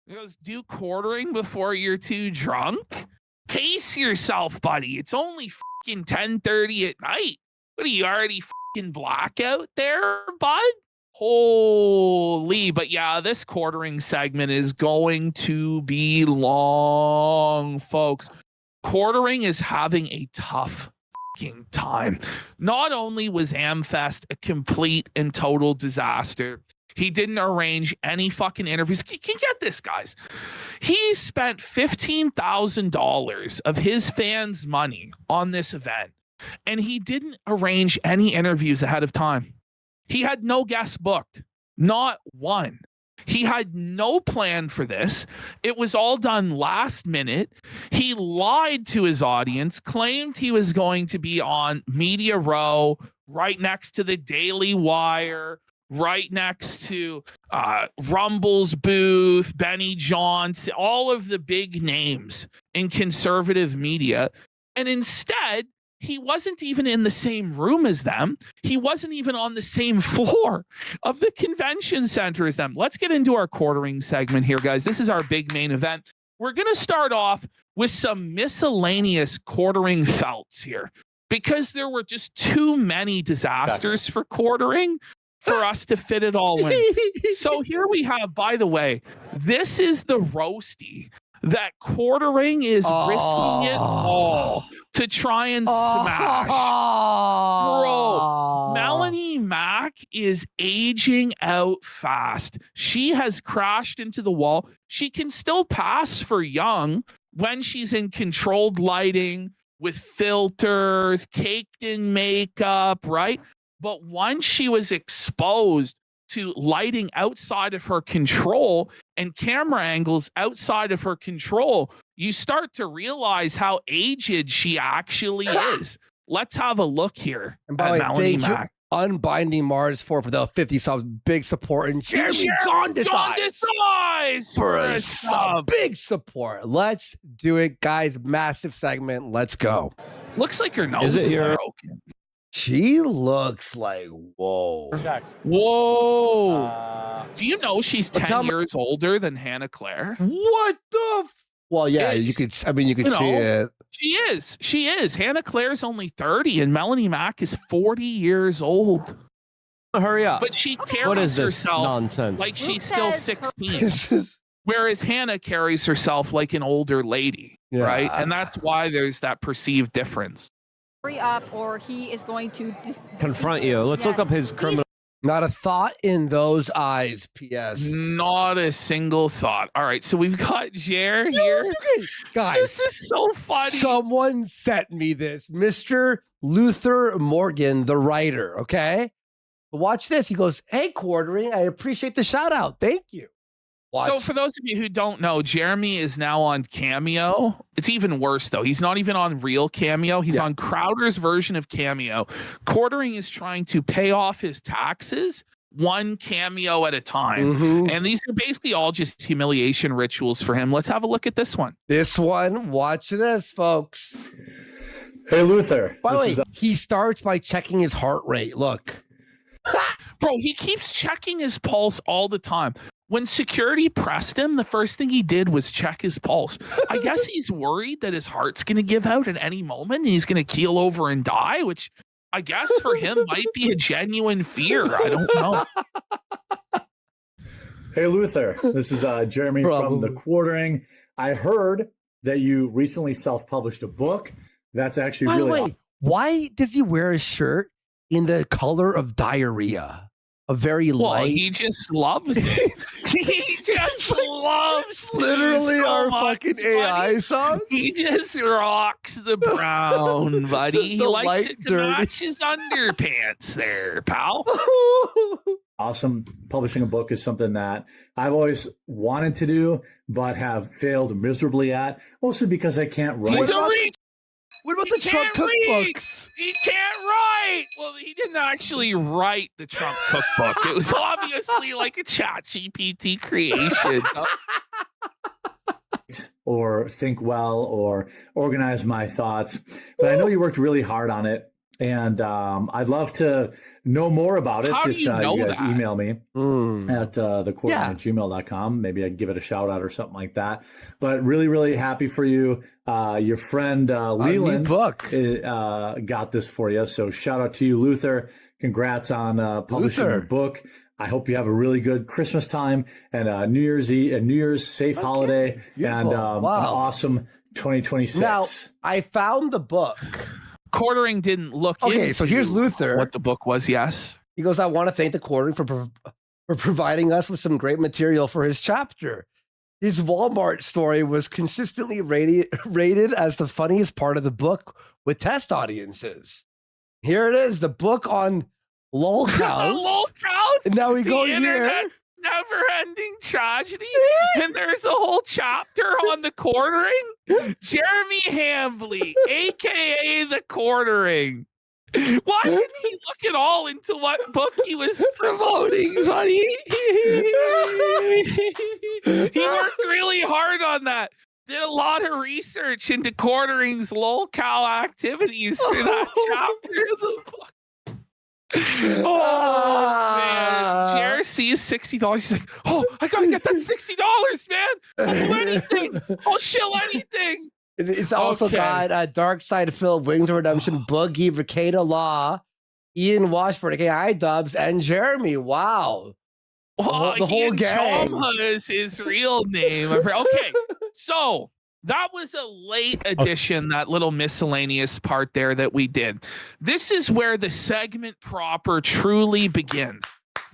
He goes, do quartering before you're too drunk? Pace yourself, buddy. It's only fucking 10:30 at night. What are you already fucking blackout there, bud? Holy, but yeah, this quartering segment is going to be long, folks. Quartering is having a tough fucking time. Not only was AMFEST a complete and total disaster, he didn't arrange any fucking interviews. You can get this, guys. He spent $15,000 of his fans' money on this event, and he didn't arrange any interviews ahead of time. He had no guests booked, not one. He had no plan for this. It was all done last minute. He lied to his audience, claimed he was going to be on Media Row, right next to the Daily Wire, right next to Rumble's booth, Benny Johnson, all of the big names in conservative media. And instead, he wasn't even in the same room as them. He wasn't even on the same floor of the convention center as them. Let's get into our quartering segment here, guys. This is our big main event. We're going to start off with some miscellaneous quartering felts here because there were just too many disasters for quartering for us to fit it all in. So here we have, by the way, this is the roasty that quartering is risking it all to try and smash. Bro, Melanie Mack is aging out fast. She has crashed into the wall. She can still pass for young when she's in controlled lighting with filters, caked in makeup, right? But once she was exposed to lighting outside of her control and camera angles outside of her control, you start to realize how aged she actually is. Let's have a look here. And by the way, Unbinding Mars for the 50 subs, big support, and Jeremy Gondesize for a sub. Big support. Let's do it, guys. Massive segment. Let's go. Looks like her nose is broken. She looks like, whoa. Whoa. Do you know she's 10 years older than Hannah Claire? What the? Well, yeah, you could see it. She is. Hannah Claire's only 30 and Melanie Mack is 40 years old. Hurry up. But she carries herself nonsense? Like she's still 16. Whereas Hannah carries herself like an older lady, right? And that's why there's that perceived difference. Hurry up or he is going to confront you. Let's look up his criminal. Not a thought in those eyes, P.S. Not a single thought. All right, so we've got Jer here. Guys, this is so funny. Someone sent me this. Mr. Luther Morgan, the writer, okay? But watch this. He goes, hey, Quartering, I appreciate the shout out. Thank you. Watch. So for those of you who don't know, Jeremy is now on Cameo. It's even worse, though. He's not even on real Cameo. He's on Crowder's version of Cameo. Quartering is trying to pay off his taxes one Cameo at a time. And these are basically all just humiliation rituals for him. Let's have a look at this one. This one. Watch this, folks. Hey, Luther. By the way, he starts by checking his heart rate. Look. Bro, he keeps checking his pulse all the time. When security pressed him, the first thing he did was check his pulse. I guess he's worried that his heart's going to give out at any moment and he's going to keel over and die, which I guess for him might be a genuine fear. I don't know. Hey, Luther. This is Jeremy from The Quartering. I heard that you recently self-published a book. That's actually By the really way, why does he wear a shirt in the color of diarrhea? A very light. He just loves it. He just loves literally so our much, fucking AI song. He just rocks the brown, buddy. He likes it to match his underpants there, pal. awesome. Publishing a book is something that I've always wanted to do, but have failed miserably at, mostly because I can't write. What about the Trump cookbooks? He can't write. Well, he didn't actually write the Trump cookbook. It was obviously like a ChatGPT creation. Or think well or organize my thoughts. But I know you worked really hard on it. And I'd love to know more about it. How if do you know you guys that? email me at thequartering@gmail.com. Maybe I can give it a shout out or something like that. But really, really happy for you. Your friend Leland book. Got this for you. So shout out to you, Luther. Congrats on publishing your book. I hope you have a really good Christmas time and New Year's Eve and New Year's safe holiday and an awesome 2026. Now, I found the book. Quartering didn't look into so here's Luther. What the book was, yes. He goes, I want to thank the Quartering for providing us with some great material for his chapter. His Walmart story was consistently rated as the funniest part of the book with test audiences. Here it is, the book on lol cows. Lol cows? And now we The go internet here. Never-ending tragedy, and there's a whole chapter on the Quartering. Jeremy Hambly, aka the Quartering. Why didn't he look at all into what book he was promoting, buddy? He worked really hard on that. Did a lot of research into Quartering's lol cow activities for that chapter of the book. Oh man, Jared sees $60. He's like, "Oh, I gotta get that $60, man! I'll do anything. I'll shill anything." It's also got Dark Side Phil, Wings of Redemption, Boogie, Ricada Law, Ian Washford, aka iDubbbz, and Jeremy. Wow, the whole gang. Chama is his real name. Okay, so that was a late addition, that little miscellaneous part there that we did. This is where the segment proper truly begins.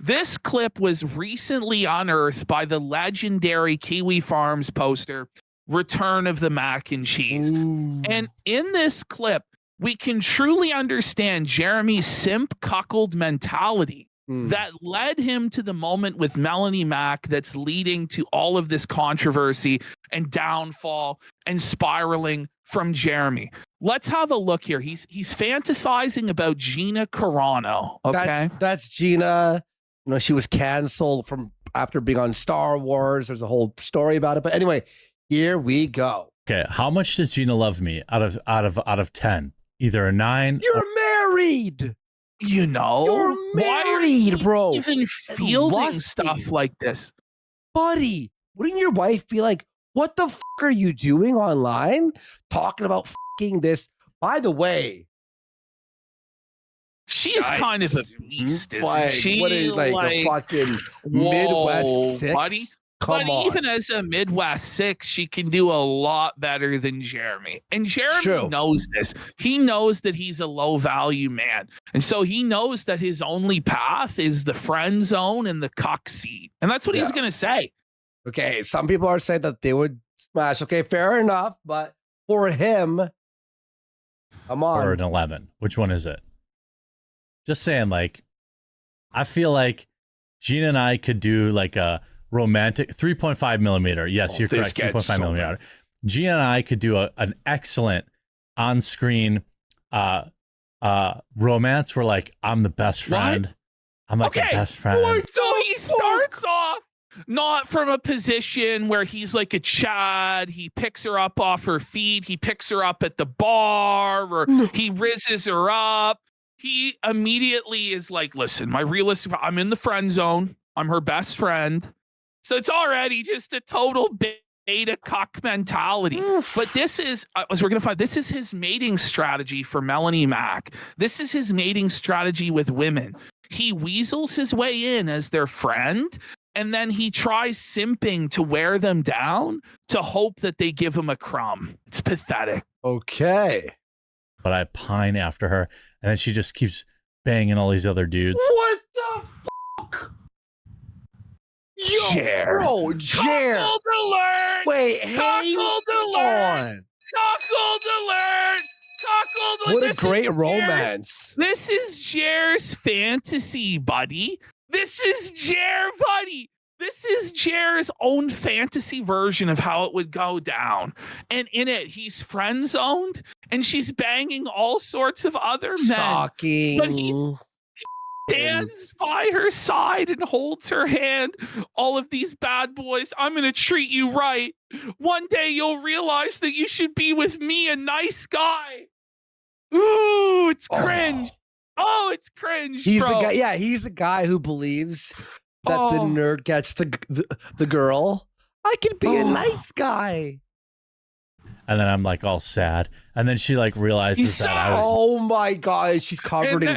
This clip was recently unearthed by the legendary Kiwi Farms poster, Return of the Mac and Cheese. Ooh. And in this clip, we can truly understand Jeremy's simp cuckold mentality that led him to the moment with Melanie Mac that's leading to all of this controversy and downfall and spiraling from Jeremy. Let's have a look here. He's fantasizing about Gina Carano. Okay. That's Gina. You know, she was canceled from after being on Star Wars. There's a whole story about it. But anyway, here we go. Okay, how much does Gina love me out of 10? Either a 9. You're married. You know, You're married, bro. Even fielding stuff like this, buddy. Wouldn't your wife be like, "What the fuck are you doing online? Talking about fucking this." By the way, she is kind of a beast, isn't she? What is like a fucking Midwest 6? Buddy? Come but on. Even as a Midwest 6, she can do a lot better than Jeremy. And Jeremy knows this. He knows that he's a low value man. And so he knows that his only path is the friend zone and the cuck seat. And that's what he's going to say. Okay, some people are saying that they would smash. Okay, fair enough. But for him, come on. Or an 11. Which one is it? Just saying, like, I feel like Gina and I could do like a romantic 3.5 millimeter. Yes, you're correct. 3.5 millimeter. Gina and I could do an excellent on-screen romance where, like, I'm the best friend. What? I'm like the best friend. So he starts off not from a position where he's like a Chad. He picks her up off her feet. He picks her up at the bar, or he rizzes her up. He immediately is like, listen, I'm in the friend zone. I'm her best friend. So it's already just a total beta cock mentality. But this is, as we're going to find, this is his mating strategy for Melanie Mac. This is his mating strategy with women. He weasels his way in as their friend, and then he tries simping to wear them down to hope that they give him a crumb. It's pathetic. Okay. But I pine after her, and then she just keeps banging all these other dudes. What the fuck? Yo, bro, Jer. Cuckold alert! Wait, Cuckold alert! Cuckold alert! Cuckold alert! What a great romance. This is Jer's fantasy, buddy. This is Jer, buddy. This is Jer's own fantasy version of how it would go down. And in it, he's friend zoned, and she's banging all sorts of other men. Shocking. But he stands by her side and holds her hand. All of these bad boys, I'm going to treat you right. One day you'll realize that you should be with me, a nice guy. Ooh, it's cringe. Oh, it's cringe. He's bro. the guy. Yeah, he's the guy who believes that the Oh. nerd gets the girl. I can be a nice guy. And then I'm like all sad. And then she like realizes that I was. Oh my god, she's covered in.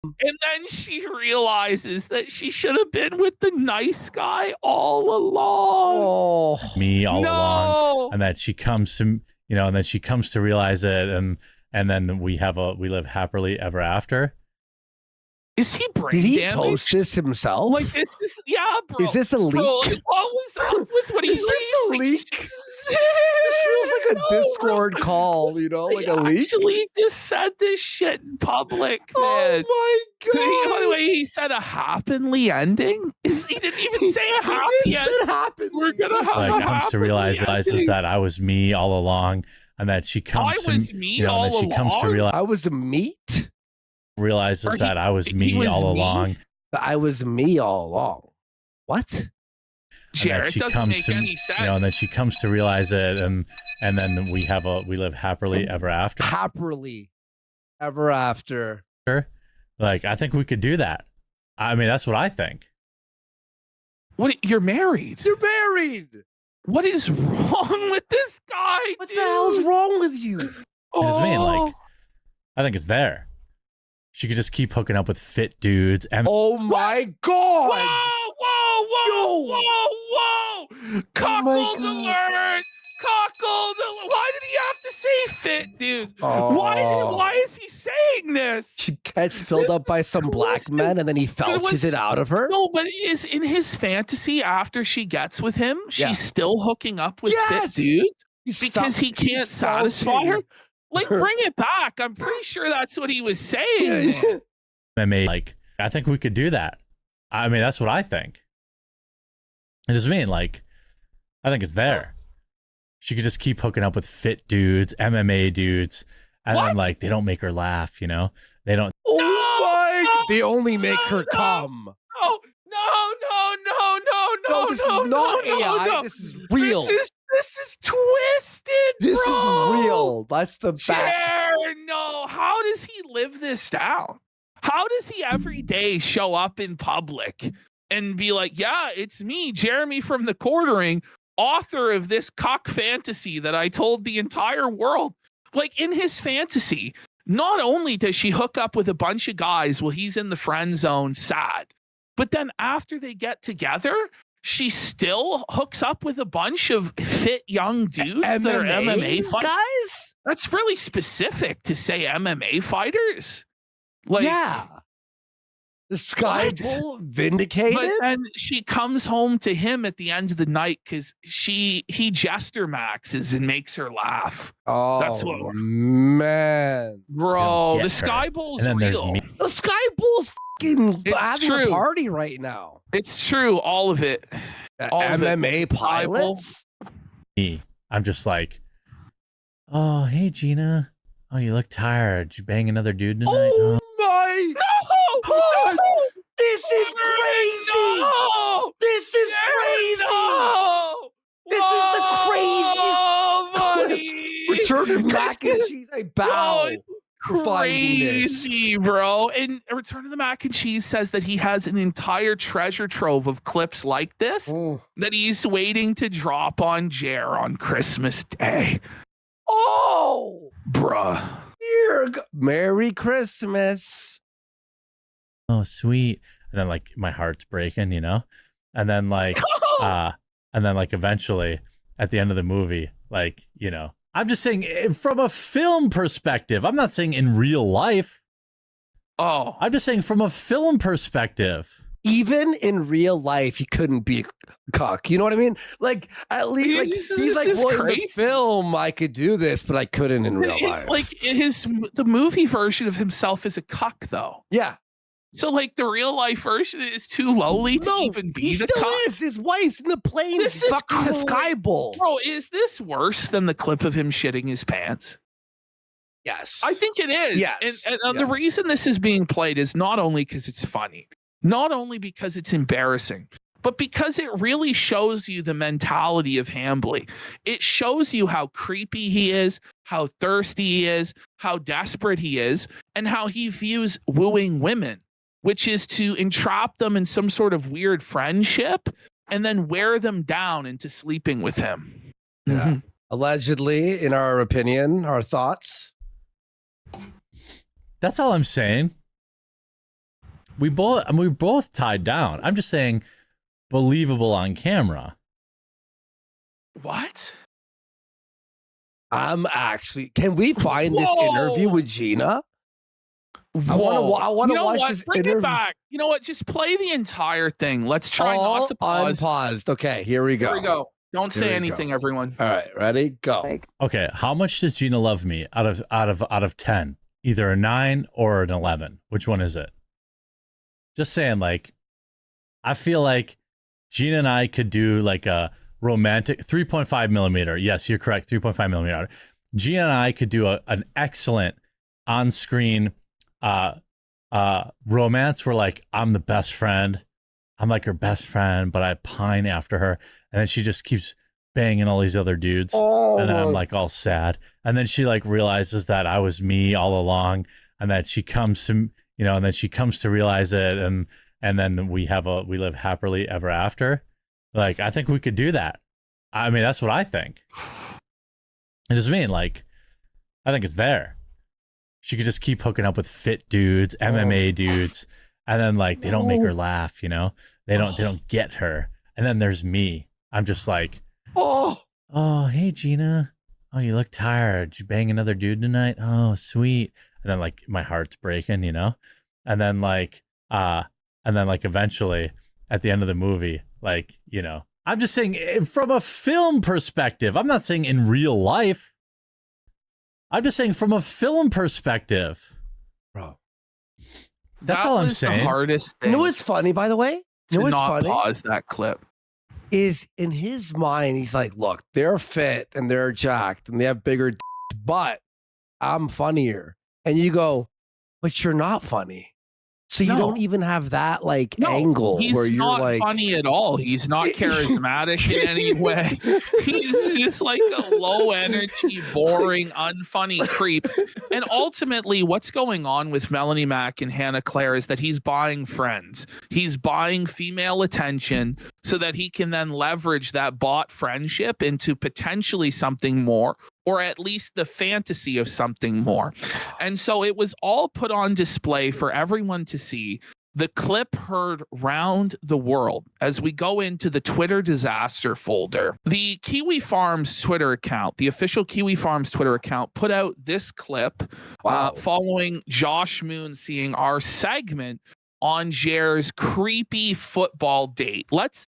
And then she realizes that she should have been with the nice guy all along. Oh, Me all along, and that she comes to and then she comes to realize it, and then we live happily ever after. Is he brain did he damaged? post this himself? Like this is bro. Is this a leak? Bro, like, what was up with what he Is this a leak? This feels like a Discord call, like a leak. Actually, just said this shit in public, man. Oh my god! By the way, he said a happily ending. He didn't even say a happy ending. We're gonna have Like a comes to realizes that I was me all along, and that she comes I was to me all and then she comes to along? realize I was the meat. Realizes that I was he me was all me? along. I was me all along. What? Jared, and she doesn't make any sense. And then she comes to realize it, and then we live happily ever after. Happily ever after. Like, I think we could do that. I mean, that's what I think. What? You're married. You're married. What is wrong with this guy? What dude? the hell's wrong with you? I just mean, like, I think it's there. She could just keep hooking up with fit dudes. And Oh my god! Whoa! my Cuckold God. alert! Cuckold alert! Why did he have to say fit, dude? Oh. Why is he saying this? She gets filled up by some black men, and then he felches it out of her. No, but is in his fantasy after she gets with him, she's Yeah. still hooking up with Yes! fit dudes He's because he can't satisfy her. Like, bring it back. I'm pretty sure that's what he was saying. MMA, like, I think we could do that. I mean, that's what I think. I just mean, like, I think it's there. She could just keep hooking up with fit dudes, MMA dudes, and then, like, they don't make her laugh, They don't. Oh my! They only make her come. No, this is not AI. no. This is real. This is twisted, This bro. is real. That's the back. Jared, no. How does he live this down? How does he every day show up in public and be like, yeah, it's me, Jeremy from the Quartering, author of this cock fantasy that I told the entire world. Like, in his fantasy, not only does she hook up with a bunch of guys while he's in the friend zone sad, but then after they get together, she still hooks up with a bunch of fit young dudes that are MMA fighters. Guys? That's really specific to say MMA fighters. Like, Yeah. The Sky What? Bull vindicated? but then she comes home to him at the end of the night because he jester maxes and makes her laugh. Oh, That's what- man. Bro, get the her. Sky Bull's And then there's real. me. The Sky Bull's fucking It's having true. a party right now. It's true, all of it. All of it. MMA pilots? I'm just like, oh, hey, Gina. Oh, you look tired. Did you bang another dude tonight? Oh my! No! This is crazy! No! This is crazy! No! This is the Whoa, craziest buddy! return of mac and cheese. I bow. for finding this. Crazy, bro. And Return of the Mac and Cheese says that he has an entire treasure trove of clips like this that he's waiting to drop on Jer on Christmas Day. Oh, Bruh. Merry Christmas. Oh, sweet. And then like my heart's breaking, And then like eventually at the end of the movie, like, I'm just saying from a film perspective. I'm not saying in real life. Oh. I'm just saying from a film perspective. Even in real life, he couldn't be a cock. You know what I mean? Like, at least, like, he's like, well, in the film, I could do this, but I couldn't in real life. Like, the movie version of himself is a cuck, though. Yeah. So, like, the real life version is too lowly to even be the still cuck. is. His wife's in the plane fucking the Sky Bull. Bro, is this worse than the clip of him shitting his pants? Yes. I think it is. Yes. And the reason this is being played is not only because it's funny, not only because it's embarrassing, but because it really shows you the mentality of Hambly. It shows you how creepy he is, how thirsty he is, how desperate he is, and how he views wooing women, which is to entrap them in some sort of weird friendship and then wear them down into sleeping with him. Yeah. Allegedly, in our opinion, our thoughts. That's all I'm saying. We're both tied down. I'm just saying believable on camera. What? I'm actually. Can we find this interview with Gina? I want to watch this Bring interview. it back. You know what? Just play the entire thing. Let's try not to pause. Unpaused. Okay, here we go. Here we go. Don't say anything, everyone. All right, ready? Go. Okay, how much does Gina love me out of 10? Either a 9 or an 11. Which one is it? Just saying, like, I feel like Gina and I could do like a romantic 3.5 millimeter. Yes, you're correct. 3.5 millimeter. Gina and I could do an excellent on-screen romance where, like, I'm the best friend. I'm like her best friend, but I pine after her. And then she just keeps banging all these other dudes. And then I'm like all sad. And then she like realizes that I was me all along, and that she comes to, you know, and then she comes to realize it. And then we live happily ever after. Like, I think we could do that. I mean, that's what I think. I just mean, like, I think it's there. She could just keep hooking up with fit dudes, MMA dudes, and then like they don't make her laugh, you know? They don't get her. And then there's me. I'm just like, oh, hey Gina. Oh, you look tired. Did you bang another dude tonight? Oh, sweet. And then like my heart's breaking, you know? And then like eventually at the end of the movie, like, you know, I'm just saying from a film perspective. I'm not saying in real life. I'm just saying from a film perspective. Bro. That's all I'm saying. The hardest thing. You know what's funny, by the way? You know what's funny? Pause that clip. Is in his mind, he's like, look, they're fit and they're jacked and they have bigger dicks, but I'm funnier. And you go, but you're not funny. So you don't even have that like angle where you're not like funny at all. He's not charismatic in any way. He's just like a low energy, boring, unfunny creep. And ultimately, what's going on with Melanie Mack and Hannah Claire is that he's buying friends. He's buying female attention so that he can then leverage that bought friendship into potentially something more, or at least the fantasy of something more. And so it was all put on display for everyone to see. The clip heard round the world as we go into the Twitter disaster folder. The Kiwi Farms Twitter account, the official Kiwi Farms Twitter account, put out this clip following Josh Moon seeing our segment on Jer's creepy football date. Let's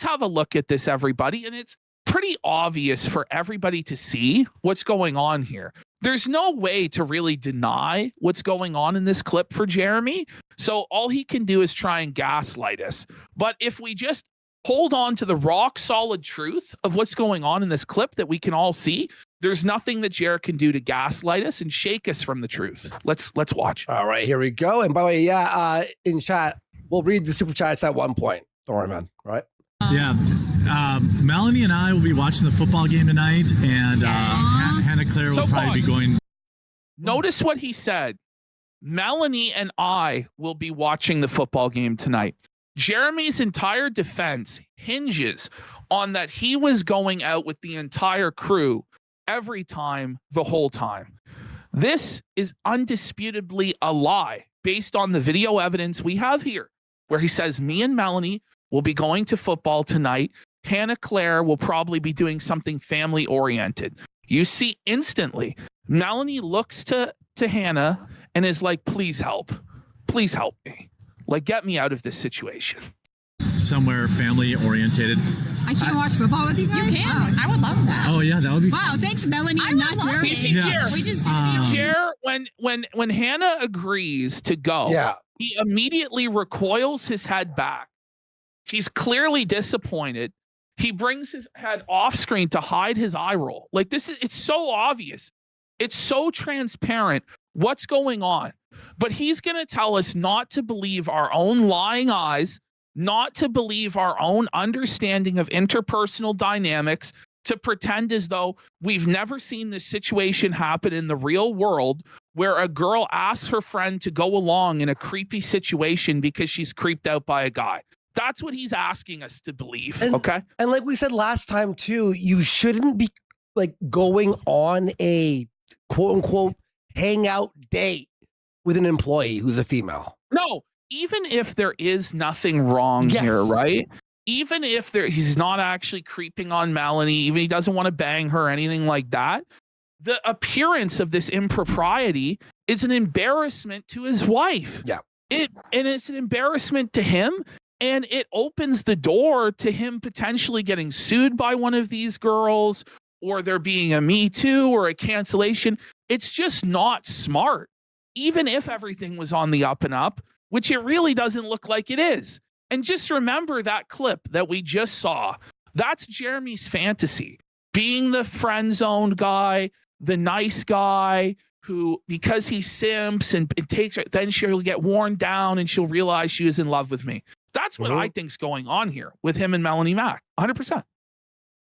have a look at this, everybody. And it's pretty obvious for everybody to see what's going on here. There's no way to really deny what's going on in this clip for Jeremy. So all he can do is try and gaslight us. But if we just hold on to the rock solid truth of what's going on in this clip that we can all see, there's nothing that Jer can do to gaslight us and shake us from the truth. Let's watch. All right, here we go. And by the way, in chat, we'll read the super chats at one point. Don't worry, man. All right. Yeah. Melanie and I will be watching the football game tonight, and Hannah Claire will probably be going. Notice what he said. Melanie and I will be watching the football game tonight. Jeremy's entire defense hinges on that he was going out with the entire crew every time, the whole time. This is undisputably a lie based on the video evidence we have here, where he says, me and Melanie will be going to football tonight. Hannah Claire will probably be doing something family oriented. You see instantly, Melanie looks to Hannah and is like, please help me. Like, get me out of this situation. Somewhere family orientated. I can't watch football with you guys. You can. I would love that. Oh yeah, that would be. Wow, thanks, Melanie. I'm not Jeremy. We just Jer, when Hannah agrees to go, he immediately recoils his head back. He's clearly disappointed. He brings his head off screen to hide his eye roll. Like, it's so obvious. It's so transparent what's going on. But he's going to tell us not to believe our own lying eyes, not to believe our own understanding of interpersonal dynamics, to pretend as though we've never seen this situation happen in the real world where a girl asks her friend to go along in a creepy situation because she's creeped out by a guy. That's what he's asking us to believe. Okay. And like we said last time too, you shouldn't be like going on a quote unquote hangout date with an employee who's a female. No, even if there is nothing wrong here, right? Even if he's not actually creeping on Melanie, even he doesn't want to bang her or anything like that, the appearance of this impropriety is an embarrassment to his wife. Yeah. And it's an embarrassment to him, and it opens the door to him potentially getting sued by one of these girls, or there being a Me Too or a cancellation. It's just not smart, even if everything was on the up and up, which it really doesn't look like it is. And just remember that clip that we just saw. That's Jeremy's fantasy. Being the friend-zoned guy, the nice guy who, because he simps and it takes her, then she'll get worn down and she'll realize she is in love with me. That's what I think's going on here with him and Melanie Mack. 100%.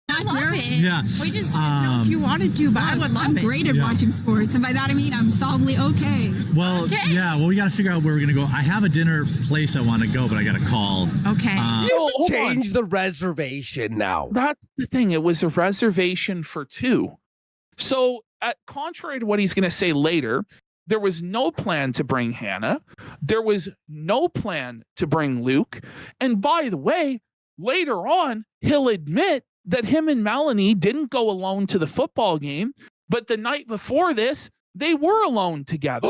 That's it. Yeah. We just didn't know if you wanted to, but I'm great at watching sports. And by that, I mean, I'm solidly okay. Well, yeah, well, we got to figure out where we're going to go. I have a dinner place I want to go, but I got to call. Okay. You change the reservation now. That's the thing. It was a reservation for two. So, contrary to what he's going to say later, there was no plan to bring Hannah. There was no plan to bring Luke. And by the way, later on, he'll admit that him and Melanie didn't go alone to the football game, but the night before this, they were alone together.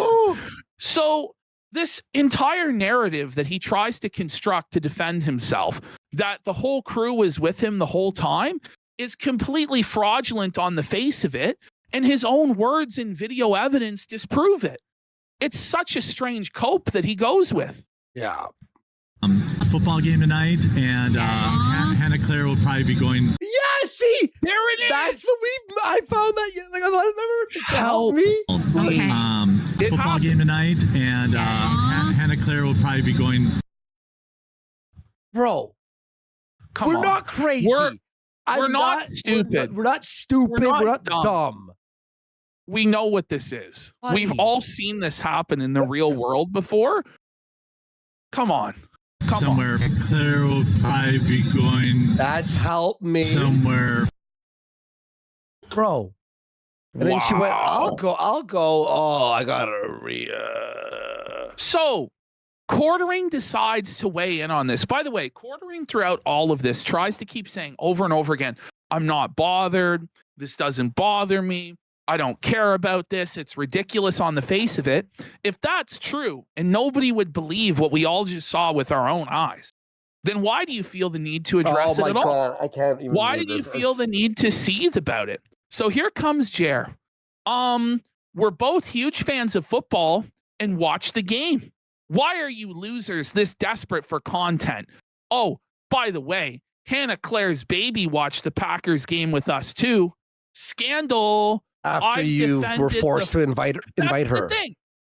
So this entire narrative that he tries to construct to defend himself, that the whole crew was with him the whole time, is completely fraudulent on the face of it, and his own words and video evidence disprove it. It's such a strange cope that he goes with. Yeah. Football game tonight, and Hannah Claire will probably be going. Yeah, see, there it is. That's I found that. Like, I remember. Help me. Okay. Football game tonight, and Hannah Claire will probably be going. Bro, come we're on. Not crazy. We're not stupid. We're not stupid. We're not dumb. We know what this is. Buddy. We've all seen this happen in the real world before. Come on. Somewhere Claire will probably be going. That's help me. Somewhere. Bro. And then she went, I'll go. Oh, I gotta So Quartering decides to weigh in on this. By the way, Quartering throughout all of this tries to keep saying over and over again, I'm not bothered. This doesn't bother me. I don't care about this. It's ridiculous on the face of it. If that's true, and nobody would believe what we all just saw with our own eyes, then why do you feel the need to address it at all? Oh my God, I can't even. Why do you feel the need to seethe about it? So here comes Jer. We're both huge fans of football and watch the game. Why are you losers this desperate for content? Oh, by the way, Hannah Claire's baby watched the Packers game with us too. Scandal. After you were forced to invite her.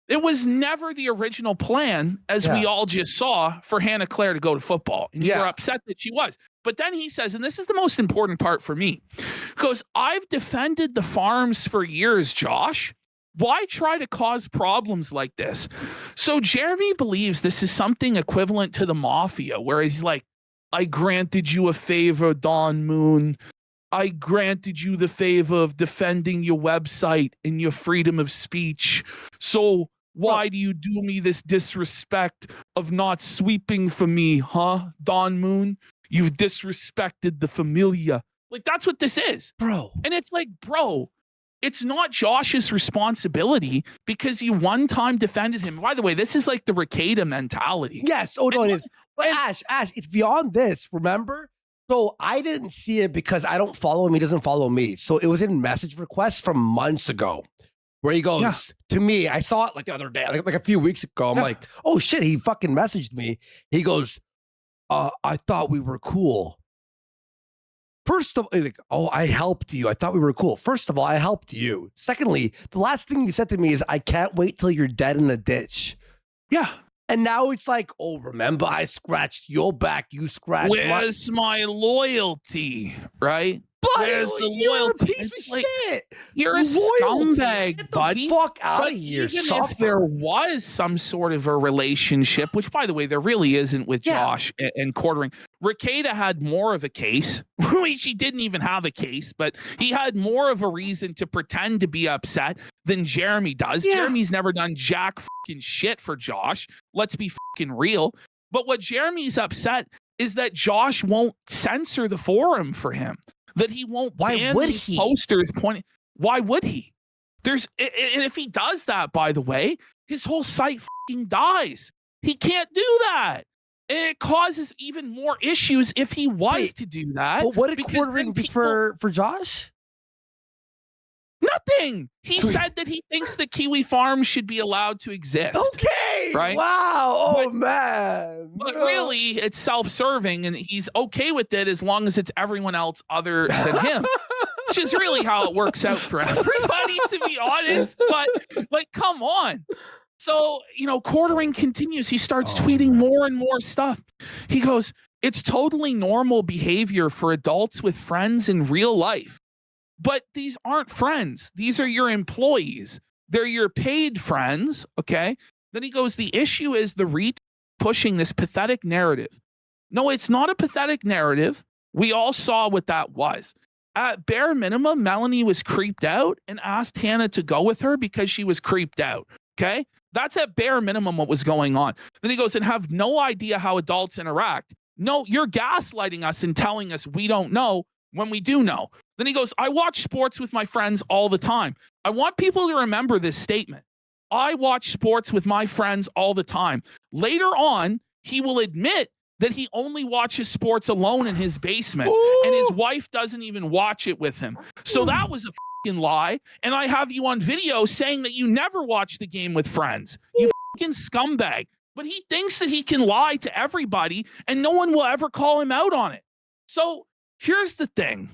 It was never the original plan, as we all just saw, for Hannah Claire to go to football. And you were upset that she was. But then he says, and this is the most important part for me, goes, I've defended the farms for years, Josh. Why try to cause problems like this? So Jeremy believes this is something equivalent to the mafia, where he's like, I granted you a favor, Don Moon. I granted you the favor of defending your website and your freedom of speech. So why do you do me this disrespect of not sweeping for me, huh, Don Moon? You've disrespected the familia. Like, that's what this is. Bro. And it's like, bro, it's not Josh's responsibility because you one time defended him. By the way, this is like the Ricada mentality. Yes. Oh, no, it is. But Ash, it's beyond this, remember? So I didn't see it because I don't follow him. He doesn't follow me. So it was in message requests from months ago where he goes to me. I saw it like the other day, like a few weeks ago. I'm like, oh shit, he fucking messaged me. He goes, I thought we were cool. First of all, like, oh, I helped you. I thought we were cool. First of all, I helped you. Secondly, the last thing you said to me is, I can't wait till you're dead in the ditch. Yeah. And now it's like, oh, remember I scratched your back, you scratched Where's my loyalty, right? Buddy, Where's the you're loyalty? a piece of Like, shit. you're a scumbag, Get the buddy. fuck out But of here, even if there was some sort of a relationship, which, by the way, there really isn't with Josh and Quartering. Ricada had more of a case. She didn't even have a case, but he had more of a reason to pretend to be upset than Jeremy does. Yeah. Jeremy's never done jack fucking shit for Josh. Let's be fucking real. But what Jeremy's upset is that Josh won't censor the forum for him. That he won't ban these posters pointing. Why would he? And if he does that, by the way, his whole site fucking dies. He can't do that. And it causes even more issues if he was to do that. But what did Quartering do for Josh? Nothing. He said that he thinks that Kiwi Farms should be allowed to exist. Okay. Right? Wow. Oh, man. But really, it's self-serving, and he's okay with it as long as it's everyone else other than him. Which is really how it works out for everybody, to be honest. But, like, come on. So, Quartering continues. He starts tweeting more and more stuff. He goes, it's totally normal behavior for adults with friends in real life. But these aren't friends. These are your employees. They're your paid friends, okay? Then he goes, the issue is the pushing this pathetic narrative. No, it's not a pathetic narrative. We all saw what that was. At bare minimum, Melanie was creeped out and asked Hannah to go with her because she was creeped out, okay? That's at bare minimum what was going on. Then he goes, and have no idea how adults interact. No, you're gaslighting us and telling us we don't know when we do know. Then he goes, I watch sports with my friends all the time. I want people to remember this statement. I watch sports with my friends all the time. Later on, he will admit that he only watches sports alone in his basement. Ooh. And his wife doesn't even watch it with him. So that was a fucking lie. And I have you on video saying that you never watch the game with friends. You fucking scumbag. But he thinks that he can lie to everybody and no one will ever call him out on it. So here's the thing.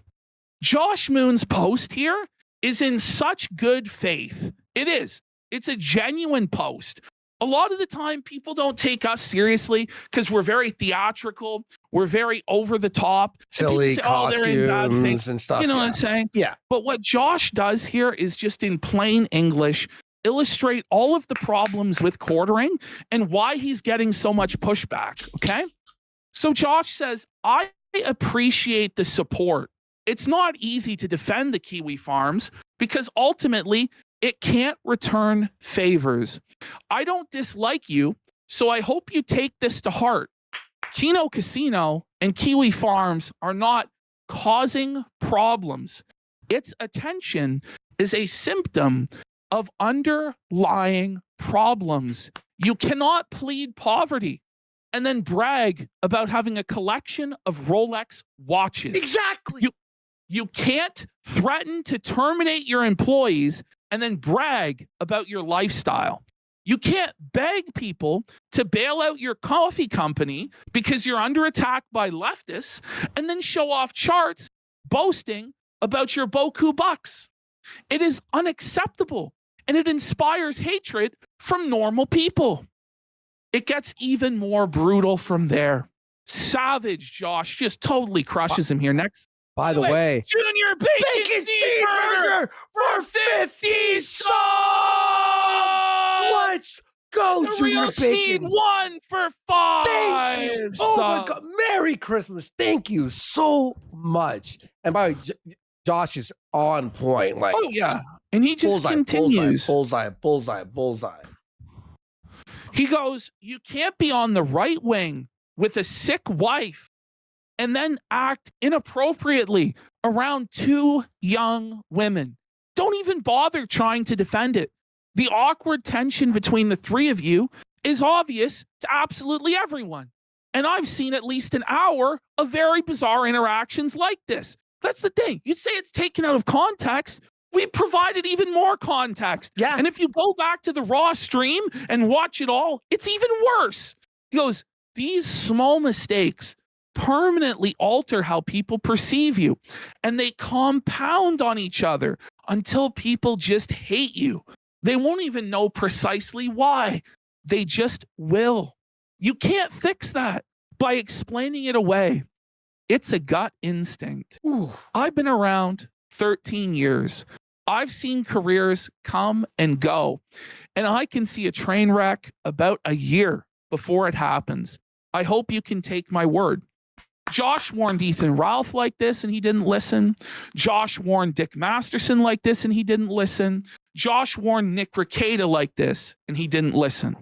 Josh Moon's post here is in such good faith. It is. It's a genuine post. A lot of the time, people don't take us seriously because we're very theatrical. We're very over the top. Silly costumes and stuff. You know what I'm saying? Yeah. But what Josh does here is just in plain English, illustrate all of the problems with Quartering and why he's getting so much pushback. Okay? So Josh says, I appreciate the support. It's not easy to defend the Kiwi Farms because ultimately it can't return favors. I don't dislike you, so I hope you take this to heart. Keno Casino and Kiwi Farms are not causing problems. Its attention is a symptom of underlying problems. You cannot plead poverty and then brag about having a collection of Rolex watches. Exactly. You can't threaten to terminate your employees and then brag about your lifestyle. You can't beg people to bail out your coffee company because you're under attack by leftists and then show off charts boasting about your Boku bucks. It is unacceptable and it inspires hatred from normal people. It gets even more brutal from there. Savage Josh just totally crushes him here. Next. By the way, Junior Bacon Steve Burger for 50 subs! Let's go, the Junior real Bacon. Steve 1 for 5 Thank you. Oh my God. Merry Christmas. Thank you so much. And by the way, Josh is on point. Like, oh, yeah. And he just continues. Bullseye. He goes, you can't be on the right wing with a sick wife and then act inappropriately around two young women. Don't even bother trying to defend it. The awkward tension between the three of you is obvious to absolutely everyone. And I've seen at least an hour of very bizarre interactions like this. That's the thing. You say it's taken out of context. We provided even more context. Yeah. And if you go back to the raw stream and watch it all, it's even worse. He goes, these small mistakes permanently alter how people perceive you, and they compound on each other until people just hate you. They won't even know precisely why. They just will. You can't fix that by explaining it away. It's a gut instinct. Ooh. I've been around 13 years. I've seen careers come and go, and I can see a train wreck about a year before it happens. I hope you can take my word. Josh warned Ethan Ralph like this and he didn't listen. Josh warned Dick Masterson like this and he didn't listen. Josh warned Nick Rekieta like this and he didn't listen.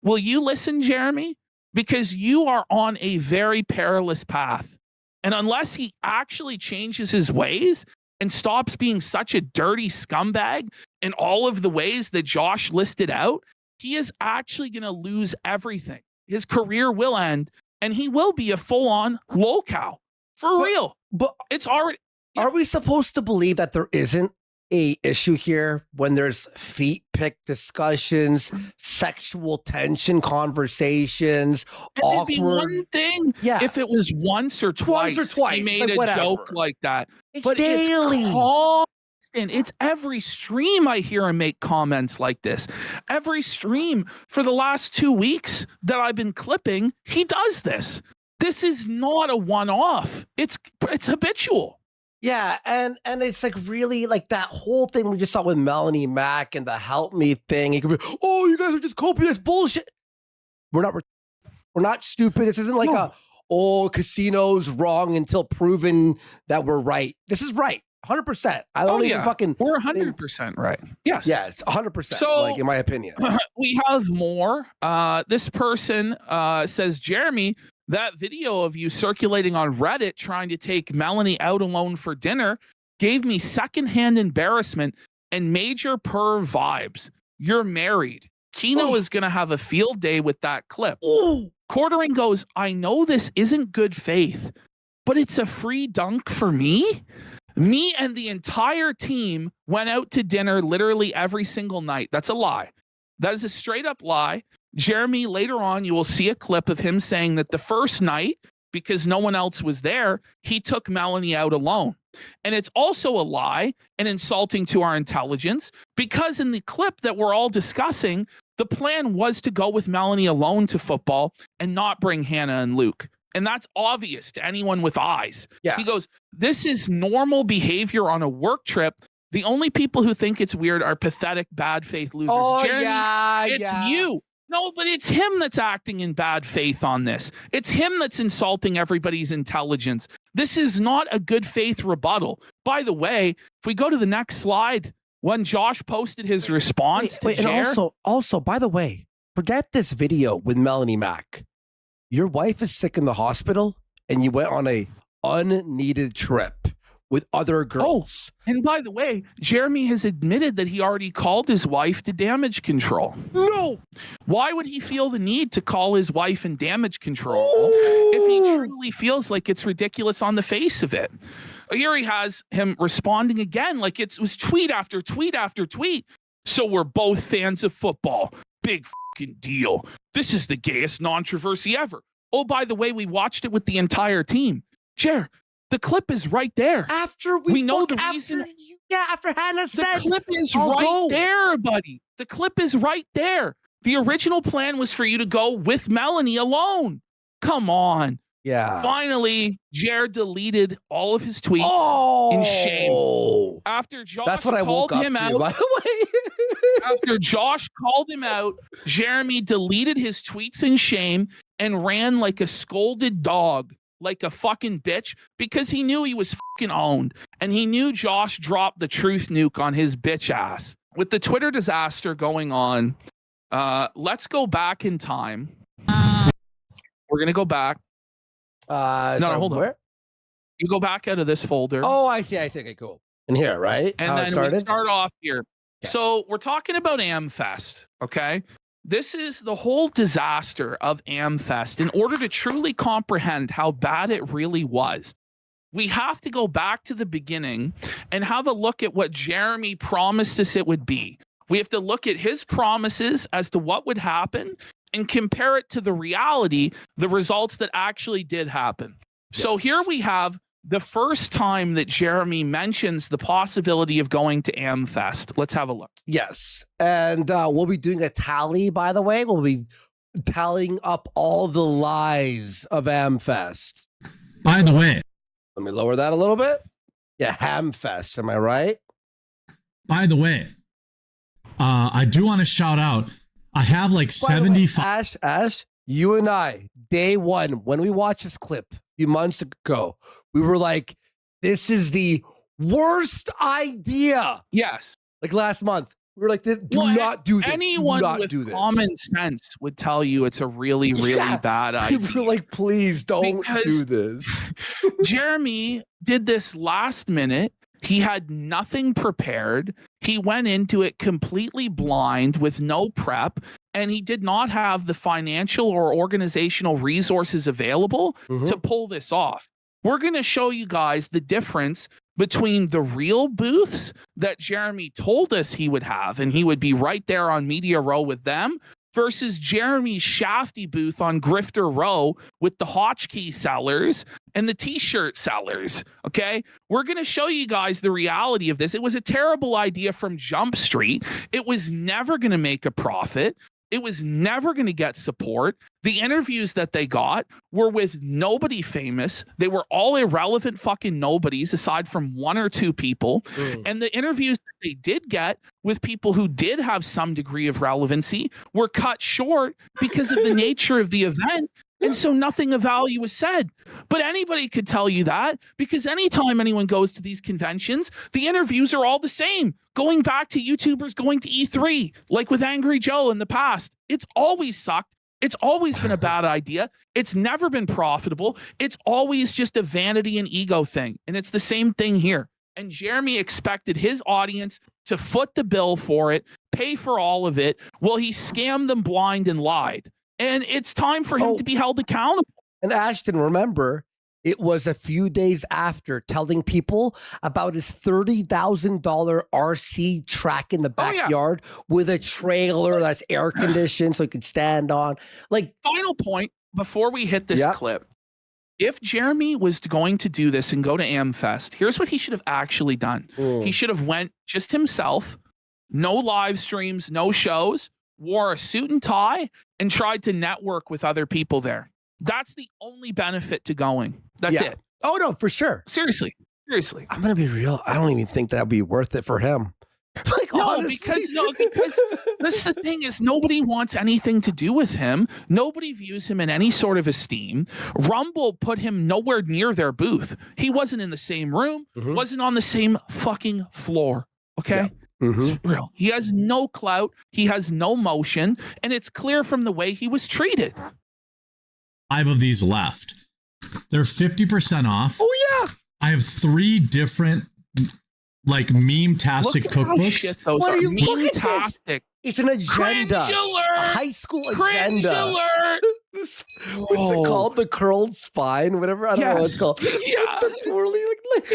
Will you listen, Jeremy? Because you are on a very perilous path. And unless he actually changes his ways and stops being such a dirty scumbag in all of the ways that Josh listed out, he is actually going to lose everything. His career will end, and he will be a full-on lolcow. For real. But it's already... Are we supposed to believe that there isn't a issue here when there's feet pick discussions, sexual tension conversations, and awkward? It'd be one thing if it was once or twice. He made a joke like that. It's daily. It's constant. It's every stream I hear him make comments like this. Every stream for the last 2 weeks that I've been clipping, he does this. This is not a one-off. It's habitual. Yeah, and it's like really like that whole thing we just saw with Melanie Mack and the help me thing. He could be, oh, you guys are just coping. That's bullshit. We're not stupid. This isn't like casino's wrong until proven that we're right. This is right. 100%. I don't even fucking. We're 100% right. Yes. Yeah, it's 100%. So, like in my opinion, we have more. This person says, Jeremy, that video of you circulating on Reddit trying to take Melanie out alone for dinner gave me secondhand embarrassment and major perv vibes. You're married. Kino is going to have a field day with that clip. Quartering goes, I know this isn't good faith, but it's a free dunk for me. Me and the entire team went out to dinner literally every single night. That's a lie. That is a straight up lie. Jeremy, later on, you will see a clip of him saying that the first night, because no one else was there, he took Melanie out alone. And it's also a lie and insulting to our intelligence, because in the clip that we're all discussing, the plan was to go with Melanie alone to football and not bring Hannah and Luke. And that's obvious to anyone with eyes. Yeah. He goes, this is normal behavior on a work trip. The only people who think it's weird are pathetic, bad faith losers. Oh, Jeremy, it's you. No, but it's him that's acting in bad faith on this. It's him that's insulting everybody's intelligence. This is not a good faith rebuttal. By the way, if we go to the next slide, when Josh posted his response to Jer, and also, by the way, forget this video with Melanie Mack. Your wife is sick in the hospital, and you went on a unneeded trip with other girls. Oh, and by the way, Jeremy has admitted that he already called his wife to damage control. No. Why would he feel the need to call his wife in damage control if he truly feels like it's ridiculous on the face of it? Here he has him responding again like it was tweet after tweet after tweet. So we're both fans of football. Big fucking deal. This is the gayest controversy ever. Oh, by the way, we watched it with the entire team. Jer, the clip is right there. After we know the reason. After Hannah said, the clip is right there, buddy. The clip is right there. The original plan was for you to go with Melanie alone. Come on. Yeah. Finally, Jer deleted all of his tweets in shame. After Josh called him out, by the way. After Josh called him out, Jeremy deleted his tweets in shame and ran like a scolded dog, like a fucking bitch, because he knew he was fucking owned. And he knew Josh dropped the truth nuke on his bitch ass. With the Twitter disaster going on, let's go back in time. We're going to go back. Hold on. Where? You go back out of this folder. Oh, I see. Okay, cool. In here, right? And then we start off here. Okay. So we're talking about AMFEST, okay? This is the whole disaster of AMFEST. In order to truly comprehend how bad it really was, we have to go back to the beginning and have a look at what Jeremy promised us it would be. We have to look at his promises as to what would happen and compare it to the reality, the results that actually did happen. Yes. So here we have the first time that Jeremy mentions the possibility of going to AMFEST. Let's have a look. Yes. And we'll be doing a tally, by the way. We'll be tallying up all the lies of AMFEST. By the way. Let me lower that a little bit. Yeah, AMFEST. Am I right? By the way, I do want to shout out. I have like 75. Ash, you and I, day one, when we watched this clip a few months ago, we were like, this is the worst idea. Yes. Like last month. We were like, do not do this. Anyone with common sense would tell you it's a really, really bad idea. We were like, please don't do this. Jeremy did this last minute. He had nothing prepared. He went into it completely blind with no prep, and he did not have the financial or organizational resources available to pull this off. We're going to show you guys the difference between the real booths that Jeremy told us he would have, and he would be right there on Media Row with them, versus Jeremy's shafty booth on Grifter Row with the hotchkey sellers and the t-shirt sellers. Okay, we're going to show you guys the reality of this. It was a terrible idea from Jump Street. It was never going to make a profit. It was never going to get support. The interviews that they got were with nobody famous. They were all irrelevant fucking nobodies aside from one or two people. And the interviews that they did get with people who did have some degree of relevancy were cut short because of the nature of the event. And so nothing of value was said. But anybody could tell you that, because anytime anyone goes to these conventions, the interviews are all the same. Going back to YouTubers going to E3, like with Angry Joe in the past, it's always sucked. It's always been a bad idea. It's never been profitable. It's always just a vanity and ego thing. And it's the same thing here. And Jeremy expected his audience to foot the bill for it, pay for all of it. Well, he scammed them blind and lied. And it's time for him to be held accountable. And Ashton, remember, it was a few days after telling people about his $30,000 RC track in the backyard with a trailer that's air conditioned so he could stand on. Like, final point before we hit this clip. If Jeremy was going to do this and go to AMFEST, here's what he should have actually done. He should have went just himself, no live streams, no shows, wore a suit and tie, and tried to network with other people there. That's the only benefit to going. That's it. Oh, no, for sure. Seriously. I'm going to be real. I don't even think that would be worth it for him. Like, because this is the thing is nobody wants anything to do with him. Nobody views him in any sort of esteem. Rumble put him nowhere near their booth. He wasn't in the same room, wasn't on the same fucking floor. Okay? It's real. He has no clout. He has no motion. And it's clear from the way he was treated. 5 of these left. They're 50% off. Oh, yeah. I have 3 different, like, meme-tastic cookbooks. What are you looking at this? It's an agenda. A high school agenda. What's it called? The curled spine? Whatever. I don't know what it's called. The twirly.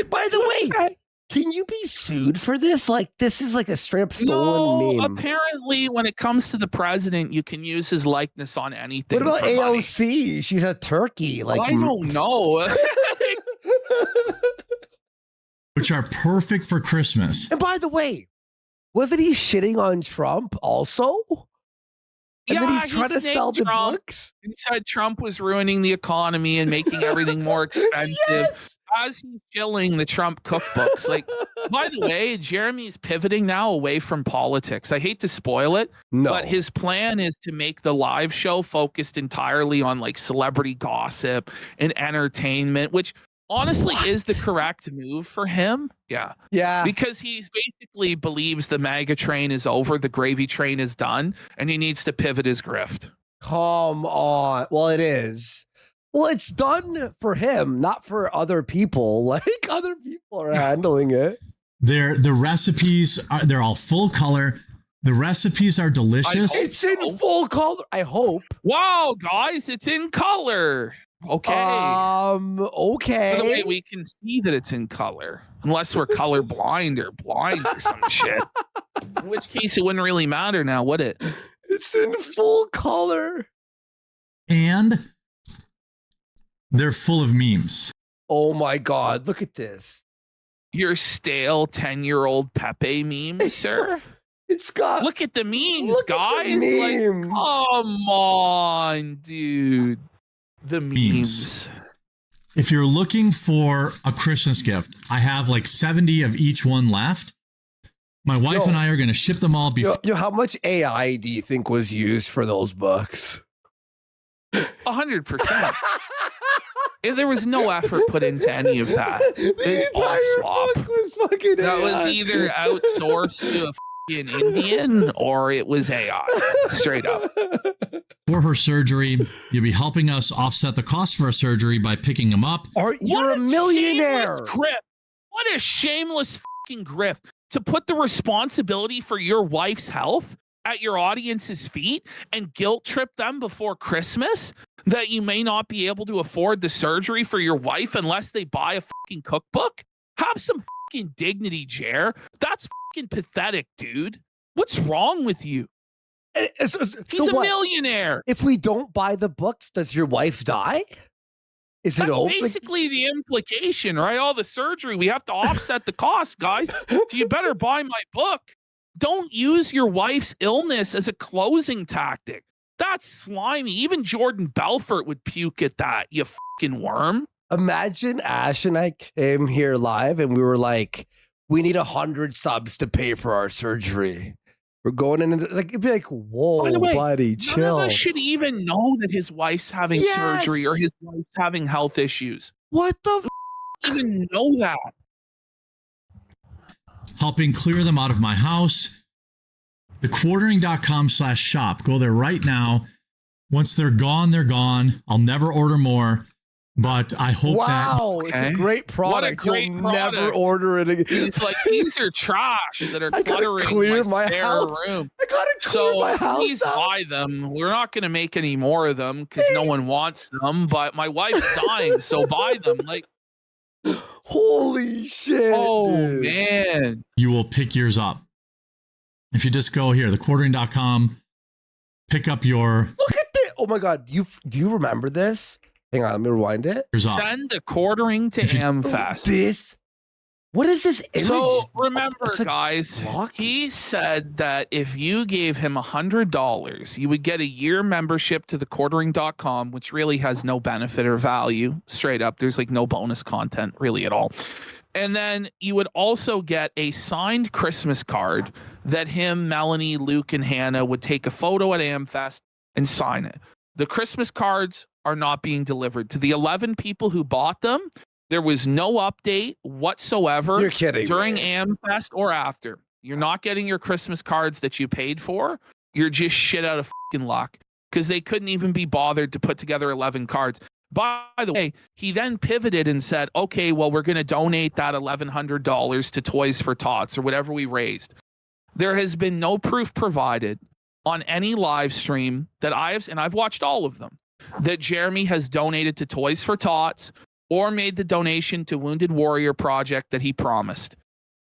By the way, can you be sued for this? Like, this is like a straight up stolen meme. Apparently, when it comes to the president, you can use his likeness on anything. What about AOC? Money. She's a turkey. Like, I don't know. Which are perfect for Christmas. And by the way, wasn't he shitting on Trump also? And then he's trying to sell the books? He said Trump was ruining the economy and making everything more expensive. As he's shilling the Trump cookbooks. Like, by the way, Jeremy's pivoting now away from politics. I hate to spoil it, but his plan is to make the live show focused entirely on like celebrity gossip and entertainment, which honestly is the correct move for him. Yeah. Because he's basically believes the MAGA train is over, the gravy train is done, and he needs to pivot his grift. Come on. Well, it is. Well, it's done for him, not for other people. Like, other people are handling it. The recipes they're all full color. The recipes are delicious. It's in full color. I hope. Wow, guys, it's in color. Okay. Okay. By the way, we can see that it's in color, unless we're color blind or blind or some shit. In which case, it wouldn't really matter now, would it? It's in full color. And they're full of memes. Oh my God, look at this. Your stale 10-year-old Pepe meme, sir. It's got. Look at the memes, Look guys. at the meme. Like, come on, dude. The memes. If you're looking for a Christmas gift, I have like 70 of each one left. My wife and I are going to ship them all before. How much AI do you think was used for those books? 100%. There was no effort put into any of that. The all slop. book was fucking That AI. was either outsourced to a fucking Indian or it was AI. Straight up. For her surgery, you'll be helping us offset the cost for her surgery by picking them up. You're a millionaire. What a shameless fucking grift to put the responsibility for your wife's health at your audience's feet and guilt trip them before Christmas that you may not be able to afford the surgery for your wife unless they buy a fucking cookbook. Have some fucking dignity, Jer. That's fucking pathetic, dude. What's wrong with you? He's a millionaire. If we don't buy the books, does your wife die? Is it That's basically the implication, right? All the surgery, we have to offset the cost, guys. So you better buy my book. Don't use your wife's illness as a closing tactic. That's slimy. Even Jordan Belfort would puke at that, you fucking worm. Imagine Ash and I came here live and we were like, we need 100 subs to pay for our surgery. We're going in and like, it'd be like, whoa, buddy, chill. None of us should even know that his wife's having surgery or his wife's having health issues. What the even know that? Helping clear them out of my house. The quartering.com/shop. Go there right now. Once they're gone, they're gone. I'll never order more. But I hope it's a great product. What a great You'll product. never order it again. He's like, these are trash that are cluttering clear my my spare house. room. I gotta clear my house. Please buy them. We're not going to make any more of them because no one wants them. But my wife's dying, so buy them. Like, holy shit! Oh dude. man! You will pick yours up if you just go here, thequartering.com. Pick up your. Look at this! Oh my God! Do you remember this? Hang on, let me rewind it. Send the quartering to AMFEST. What is this image? So remember, guys, he said that if you gave him $100, you would get a year membership to thequartering.com, which really has no benefit or value. Straight up, there's like no bonus content really at all. And then you would also get a signed Christmas card that him, Melanie, Luke, and Hannah would take a photo at AMFEST and sign it. The Christmas cards are not being delivered to the 11 people who bought them. There was no update whatsoever. You're kidding during me. AMFEST or after. You're not getting your Christmas cards that you paid for. You're just shit out of fucking luck because they couldn't even be bothered to put together 11 cards. By the way, he then pivoted and said, okay, well, we're going to donate that $1,100 to Toys for Tots or whatever we raised. There has been no proof provided on any live stream that I've watched all of them, that Jeremy has donated to Toys for Tots or made the donation to Wounded Warrior Project that he promised.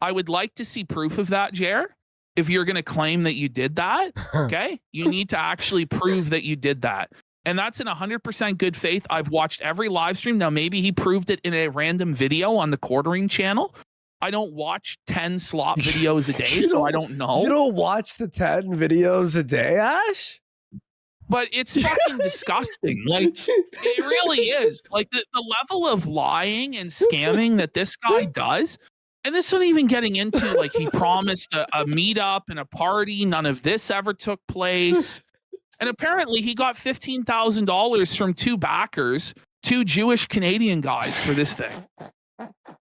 I would like to see proof of that, Jer. If you're going to claim that you did that, okay, you need to actually prove that you did that. And that's in 100% good faith. I've watched every live stream. Now, maybe he proved it in a random video on the Quartering channel. I don't watch 10 slop videos a day, so I don't know. You don't watch the 10 videos a day, Ash? But it's fucking disgusting. Like, it really is. Like, the level of lying and scamming that this guy does. And this isn't even getting into, like, he promised a meetup and a party. None of this ever took place. And apparently he got $15,000 from two backers, two Jewish Canadian guys for this thing.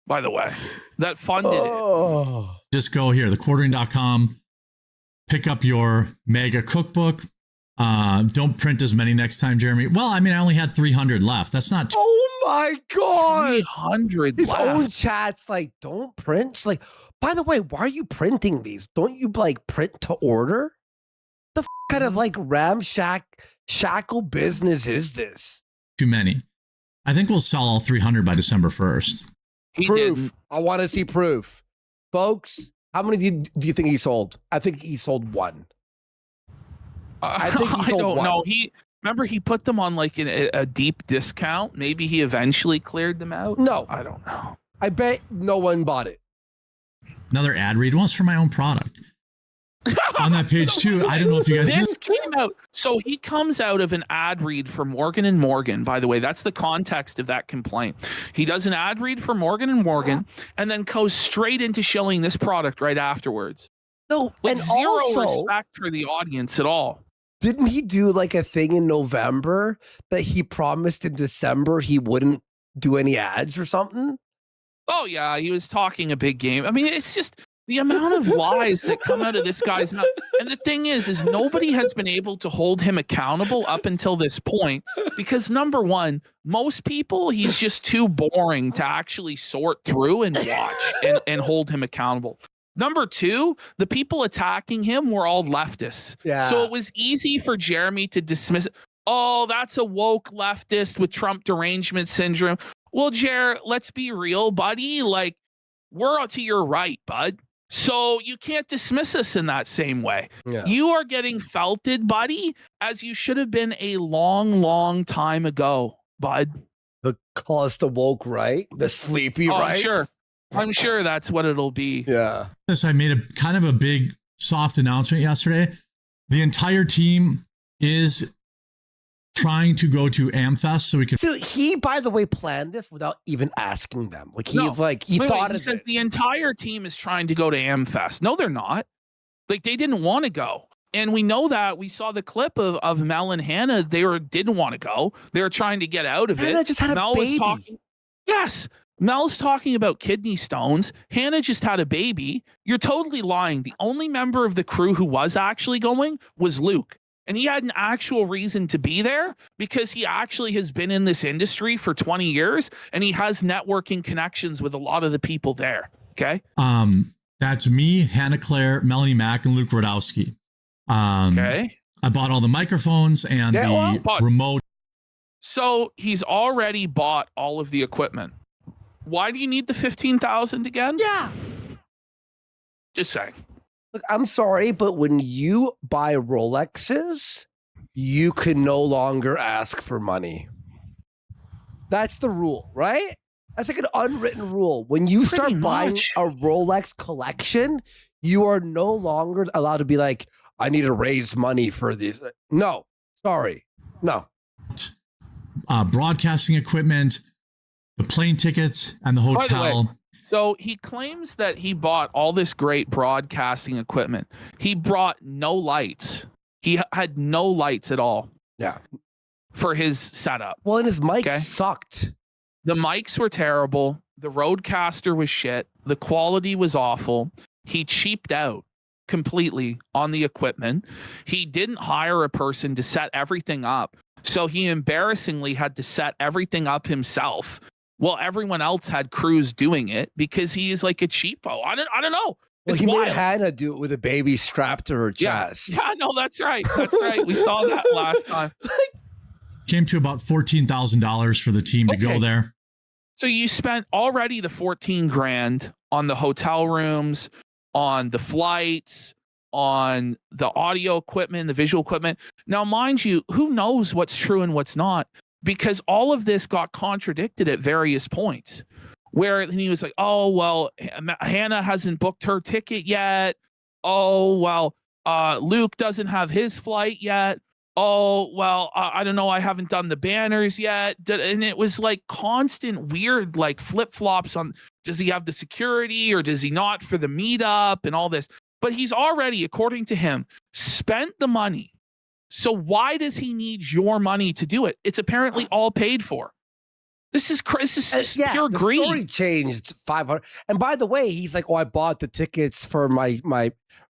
By the way, that funded it. Just go here, thequartering.com. Pick up your mega cookbook. Don't print as many next time, Jeremy. Well, I mean, I only had 300 left. That's not. Oh my God. 300 His left. own chat's like, don't print. It's like, by the way, why are you printing these? Don't you like print to order? The kind of like shackle business is this? Too many. I think we'll sell all 300 by December 1st. Proof. I want to see proof. Folks, how many do you think he sold? I think he sold one. I don't know. Remember, he put them on like a deep discount. Maybe he eventually cleared them out. No, I don't know. I bet no one bought it. Another ad read. Well, it's for my own product. On that page too, I don't know if you guys. This came out. So he comes out of an ad read for Morgan and Morgan. By the way, that's the context of that complaint. He does an ad read for Morgan and Morgan, and then goes straight into shilling this product right afterwards. No, Like and zero also, respect for the audience at all. didn't he do like a thing in November that he promised in December he wouldn't do any ads or something? Oh yeah, he was talking a big game. I mean, it's just the amount of lies that come out of this guy's mouth. And the thing is nobody has been able to hold him accountable up until this point because number one, most people, he's just too boring to actually sort through and watch and hold him accountable. Number two, the people attacking him were all leftists. Yeah. So it was easy for Jeremy to dismiss it. Oh, that's a woke leftist with Trump derangement syndrome. Well, Jer, let's be real, buddy. Like, we're to your right, bud. So you can't dismiss us in that same way. Yeah. You are getting felted, buddy, as you should have been a long, long time ago, bud. Call us the woke right, the sleepy Oh, right. I'm sure that's what it'll be. Yeah. I made a kind of a big soft announcement yesterday. The entire team is trying to go to AMFEST so we can. So he, by the way, planned this without even asking them. Like he No. he Wait, thought he of says this. the entire team is trying to go to AMFEST. No, they're not. Like they didn't want to go. And we know that. We saw the clip of Mel and Hannah. They didn't want to go. They were trying to get out of Hannah it. just had a Mel baby. was talking. Yes. Mel's talking about kidney stones. Hannah just had a baby. You're totally lying. The only member of the crew who was actually going was Luke. And he had an actual reason to be there because he actually has been in this industry for 20 years and he has networking connections with a lot of the people there. Okay. That's me, Hannah Claire, Melanie Mack, and Luke Rodowski. Okay. I bought all the microphones and the remote. So he's already bought all of the equipment. Why do you need the 15,000 again? Yeah. Just saying. Look, I'm sorry, but when you buy Rolexes, you can no longer ask for money. That's the rule, right? That's like an unwritten rule. When you start buying a Rolex collection, you are no longer allowed to be like, I need to raise money for these. No, sorry. No. Broadcasting equipment, the plane tickets, and the hotel. So he claims that he bought all this great broadcasting equipment. He brought no lights. He had no lights at all. Yeah. For his setup. Well, and his mic sucked. The mics were terrible. The Rodecaster was shit. The quality was awful. He cheaped out completely on the equipment. He didn't hire a person to set everything up. So he embarrassingly had to set everything up himself. Well, everyone else had crews doing it because he is like a cheapo. I don't know. Well, It's he wild. made Hannah do it with a baby strapped to her chest. Yeah, no, that's right. That's right. We saw that last time. Came to about $14,000 for the team to go there. So you spent already the 14 grand on the hotel rooms, on the flights, on the audio equipment, the visual equipment. Now, mind you, who knows what's true and what's not? Because all of this got contradicted at various points where he was like, oh, well, Hannah hasn't booked her ticket yet. Oh, well, Luke doesn't have his flight yet. Oh, well, I don't know. I haven't done the banners yet. And it was like constant weird, like flip-flops on, does he have the security or does he not for the meetup and all this? But he's already, according to him, spent the money. So why does he need your money to do it? It's apparently all paid for. This is pure greed. The story changed 500. And by the way, he's like, oh, I bought the tickets for my,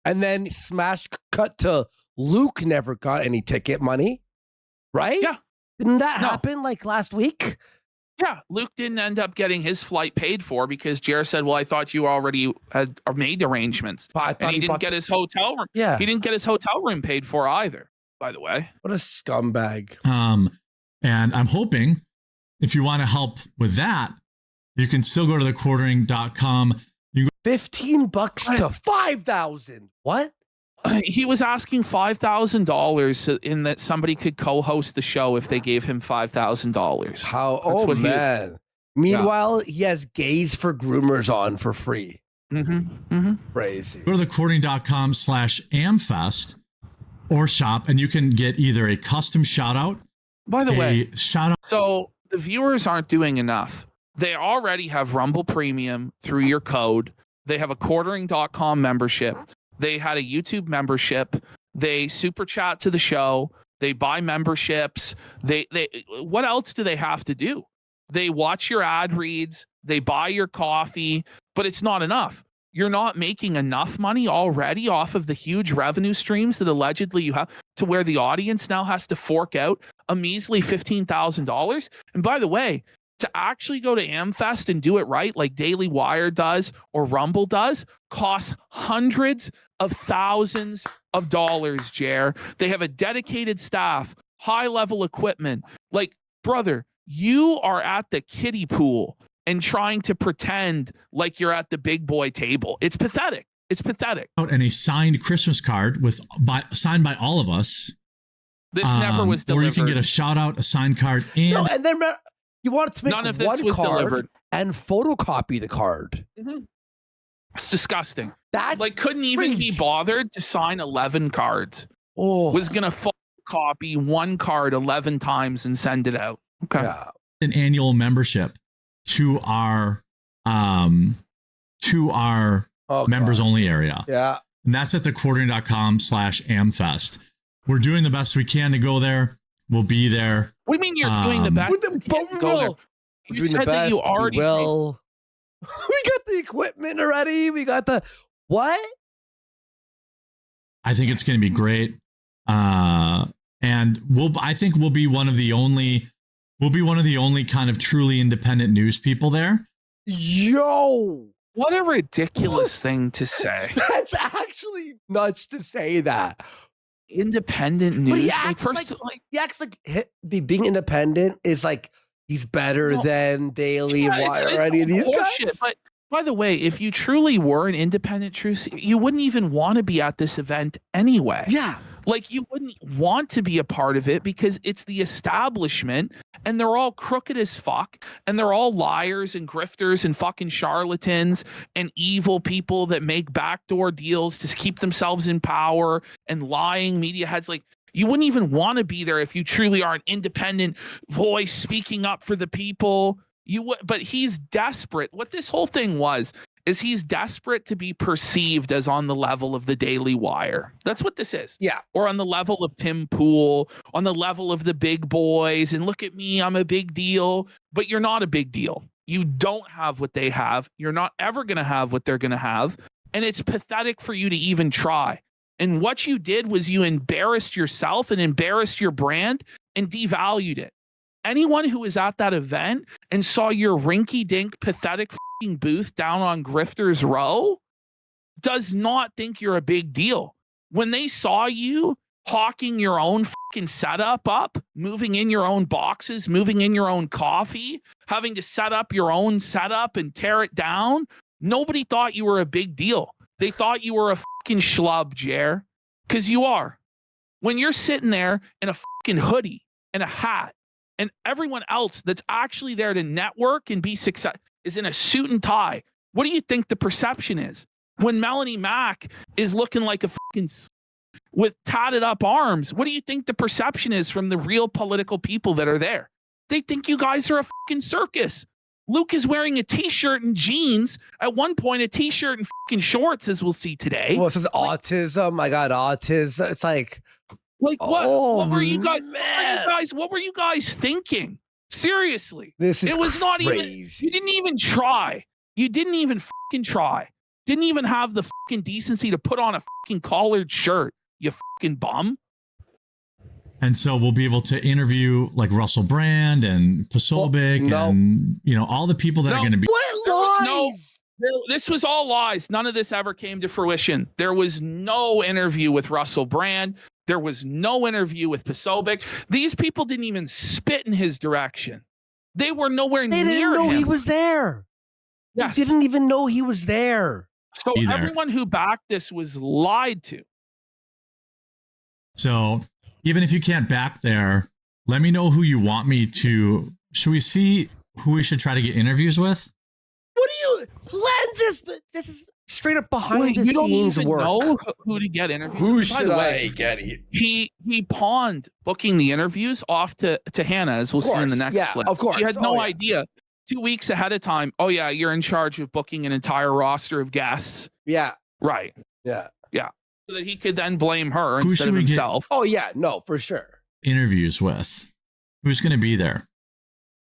and then smash cut to Luke never got any ticket money, right? Yeah. Didn't that happen like last week? Yeah, Luke didn't end up getting his flight paid for because Jer said, well, I thought you already had made arrangements. And he didn't get his hotel room. Yeah. He didn't get his hotel room paid for either, by the way. What a scumbag. And I'm hoping if you want to help with that, you can still go to thequartering.com. $15 to $5,000. What? He was asking $5,000 in that somebody could co-host the show if they gave him $5,000. How? Oh man. Meanwhile, he has gays for groomers on for free. Crazy. Go to thequartering.com/AMFEST or shop, and you can get either a custom shout out. By the way, shout out. So the viewers aren't doing enough. They already have Rumble Premium through your code. They have a quartering.com membership. They had a YouTube membership. They super chat to the show. They buy memberships. They what else do they have to do? They watch your ad reads. They buy your coffee, but it's not enough. You're not making enough money already off of the huge revenue streams that allegedly you have to where the audience now has to fork out a measly $15,000. And by the way, to actually go to AMFEST and do it right, like Daily Wire does or Rumble does, costs hundreds of thousands of dollars, Jer. They have a dedicated staff, high-level equipment. Like, brother, you are at the kiddie pool and trying to pretend like you're at the big boy table. It's pathetic. It's pathetic. And a signed Christmas card signed by all of us. This never was delivered. Or you can get a shout out, a signed card, and no, and then you want to make none of this one was card delivered and photocopy the card. It's disgusting. That's like couldn't even be bothered to sign 11 cards. Was gonna photocopy one card 11 times and send it out. Okay. Yeah. An annual membership to our members only area. Yeah. And that's at thequartering.com/AMFEST. We're doing the best we can to go there. We'll be there. What do you mean you're doing the best? You said that you already will. We got the equipment already. We got the what? I think it's going to be great. And I think we'll be one of the only kind of truly independent news people there. Yo, what a ridiculous thing to say. That's actually nuts to say that. Independent news. But he acts like being independent is like he's better than Daily Wire or any of these guys. But by the way, if you truly were an independent truth, you wouldn't even want to be at this event anyway. Yeah. Like you wouldn't want to be a part of it because it's the establishment and they're all crooked as fuck and they're all liars and grifters and fucking charlatans and evil people that make backdoor deals to keep themselves in power and lying media heads. Like you wouldn't even want to be there if you truly are an independent voice speaking up for the people. But he's desperate. What this whole thing is he's desperate to be perceived as on the level of the Daily Wire. That's what this is. Yeah. Or on the level of Tim Pool, on the level of the big boys. And look at me, I'm a big deal. But you're not a big deal. You don't have what they have. You're not ever going to have what they're going to have. And it's pathetic for you to even try. And what you did was you embarrassed yourself and embarrassed your brand and devalued it. Anyone who was at that event and saw your rinky-dink, pathetic booth down on Grifters Row does not think you're a big deal. When they saw you hawking your own fucking setup up, moving in your own boxes, moving in your own coffee, having to set up your own setup and tear it down, nobody thought you were a big deal. They thought you were a fucking schlub, Jer, because you are. When you're sitting there in a fucking hoodie and a hat, and everyone else that's actually there to network and be successful is in a suit and tie. What do you think the perception is? When Melanie Mack is looking like a fucking with tatted up arms, what do you think the perception is from the real political people that are there? They think you guys are a fucking circus. Luke is wearing a t-shirt and jeans. At one point, a t-shirt and fucking shorts, as we'll see today. Well, this is autism. I got autism. It's like what were you guys? What were you guys thinking? Seriously, it was crazy. Not even. You didn't even try. You didn't even fucking try. Didn't even have the fucking decency to put on a fucking collared shirt. You fucking bum. And so we'll be able to interview like Russell Brand and Posobiec and all the people that are going to be. What lies? This was all lies. None of this ever came to fruition. There was no interview with Russell Brand. There was no interview with Posobiec. These people didn't even spit in his direction. They were nowhere near him. They didn't know he was there. Yes. They didn't even know he was there. So everyone who backed this was lied to. So even if you can't back there, let me know who you want me to. Should we see who we should try to get interviews with? What do you lenses? This is straight up behind the you don't scenes even work. know who to get interviews. Who By should the way, I get here? He pawned booking the interviews off to Hannah, as we'll see in the next clip. Of course. She had no idea 2 weeks ahead of time. Oh yeah, you're in charge of booking an entire roster of guests. Yeah. Right. Yeah. So that he could then blame her Who instead should of we get- himself. Oh yeah. No, for sure. Interviews with. Who's going to be there?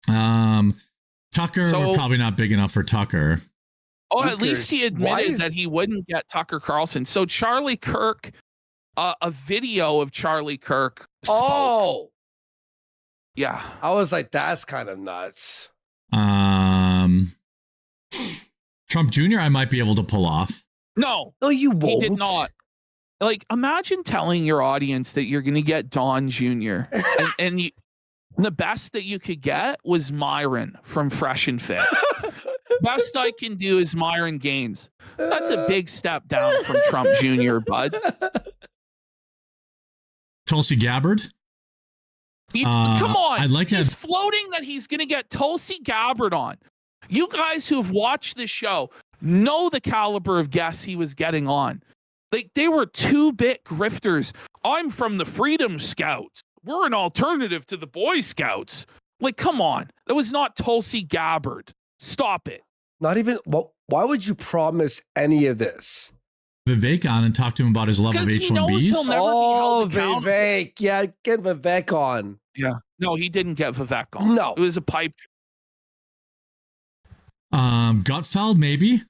Tucker, So- we're probably not big enough for Tucker. Oh, at least he Why admitted is- that he wouldn't get Tucker Carlson. So Charlie Kirk, a video of Charlie Kirk spoke. Oh, Yeah. I was like, that's kind of nuts. Trump Jr. I might be able to pull off. No, No, you he won't. did not. Like, imagine telling your audience that you're going to get Don Jr. and the best that you could get was Myron from Fresh and Fit. Best I can do is Myron Gaines. That's a big step down from Trump Jr., bud. Tulsi Gabbard. Come on. I'd like to he's have- floating that he's going to get Tulsi Gabbard on. You guys who have watched this show know the caliber of guests he was getting on. Like, they were 2-bit grifters. I'm from the Freedom Scouts. We're an alternative to the Boy Scouts. Like, come on. That was not Tulsi Gabbard. Stop it. Not even. Well, why would you promise any of this? Vivek on and talk to him about his love of Because he knows he'll H1Bs. never be held accountable. Vivek. Yeah, get Vivek on. Yeah. No, he didn't get Vivek on. No. It was a pipe. Gutfeld, maybe.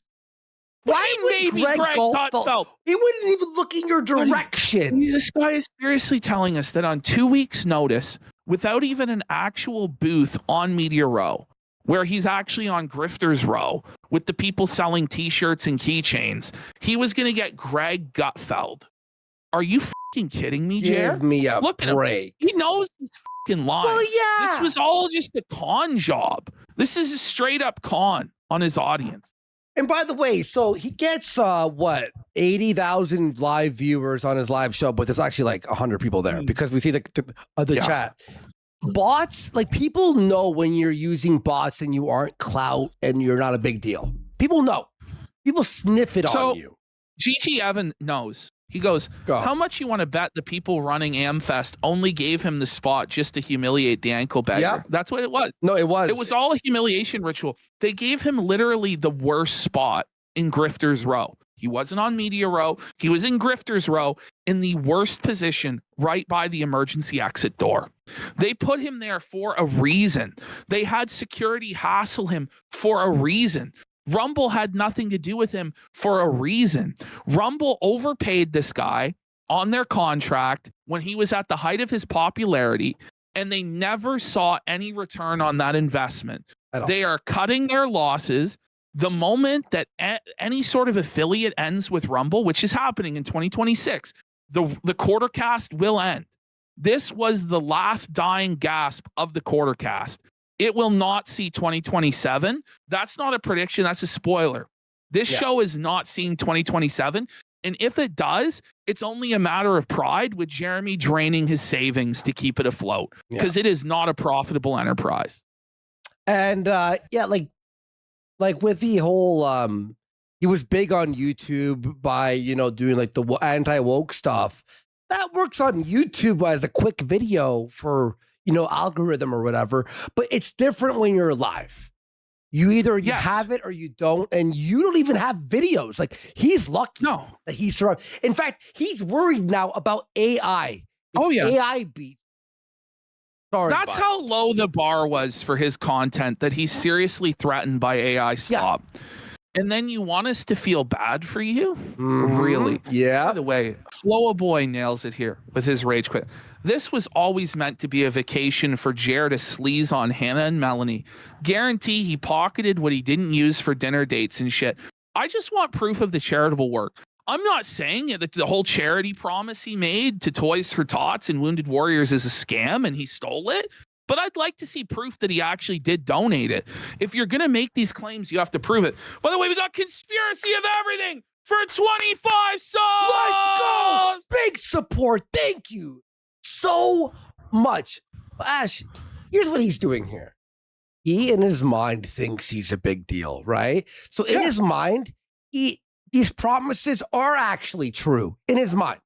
Why would Maybe Greg Greg Gutfeld? Gutfeld. He wouldn't even look in your direction. This guy is seriously telling us that on 2 weeks' notice, without even an actual booth on Media Row, where he's actually on Grifters Row with the people selling T-shirts and keychains, he was going to get Greg Gutfeld. Are you fucking kidding me, Jer? Give me a Look at him. break. He knows he's fucking lying. Well, yeah. This was all just a con job. This is a straight up con on his audience. And by the way, so he gets 80,000 live viewers on his live show, but there's actually like 100 people there because we see the Yeah. chat. Bots, like people know when you're using bots and you aren't clout and you're not a big deal. People know. People sniff it on you. Gigi Evan knows. He goes, how much you want to bet the people running AMFEST only gave him the spot just to humiliate the ankle beggar? Yeah. That's what it was. No, it was. It was all a humiliation ritual. They gave him literally the worst spot in Grifters Row. He wasn't on Media Row. He was in Grifters Row in the worst position right by the emergency exit door. They put him there for a reason. They had security hassle him for a reason. Rumble had nothing to do with him for a reason. Rumble overpaid this guy on their contract when he was at the height of his popularity, and they never saw any return on that investment. They are cutting their losses. The moment that any sort of affiliate ends with Rumble, which is happening in 2026, the Quartercast will end. This was the last dying gasp of the Quartercast. It will not see 2027. That's not a prediction. That's a spoiler. This show is not seeing 2027. And if it does, it's only a matter of pride with Jeremy draining his savings to keep it afloat because it is not a profitable enterprise. And like with the whole he was big on YouTube by, doing like the anti-woke stuff. That works on YouTube as a quick video for, algorithm or whatever, but it's different when you're live. You either you have it or you don't, and you don't even have videos. Like he's lucky that he's survived. In fact, he's worried now about AI. AI beats. That's how low the bar was for his content that he's seriously threatened by AI slop. And then you want us to feel bad for you? Really? Yeah. By the way, Floa Boy nails it here with his rage quit. This was always meant to be a vacation for Jer to sleaze on Hannah and Melanie. Guarantee he pocketed what he didn't use for dinner dates and shit. I just want proof of the charitable work. I'm not saying that the whole charity promise he made to Toys for Tots and Wounded Warriors is a scam and he stole it. But I'd like to see proof that he actually did donate it. If you're going to make these claims, you have to prove it. By the way, we got conspiracy of everything. for 25 subs. Let's go! Big support. Thank you so much. Ash, here's what he's doing here. He, in his mind, thinks he's a big deal, right? So in his mind, these promises are actually true in his mind.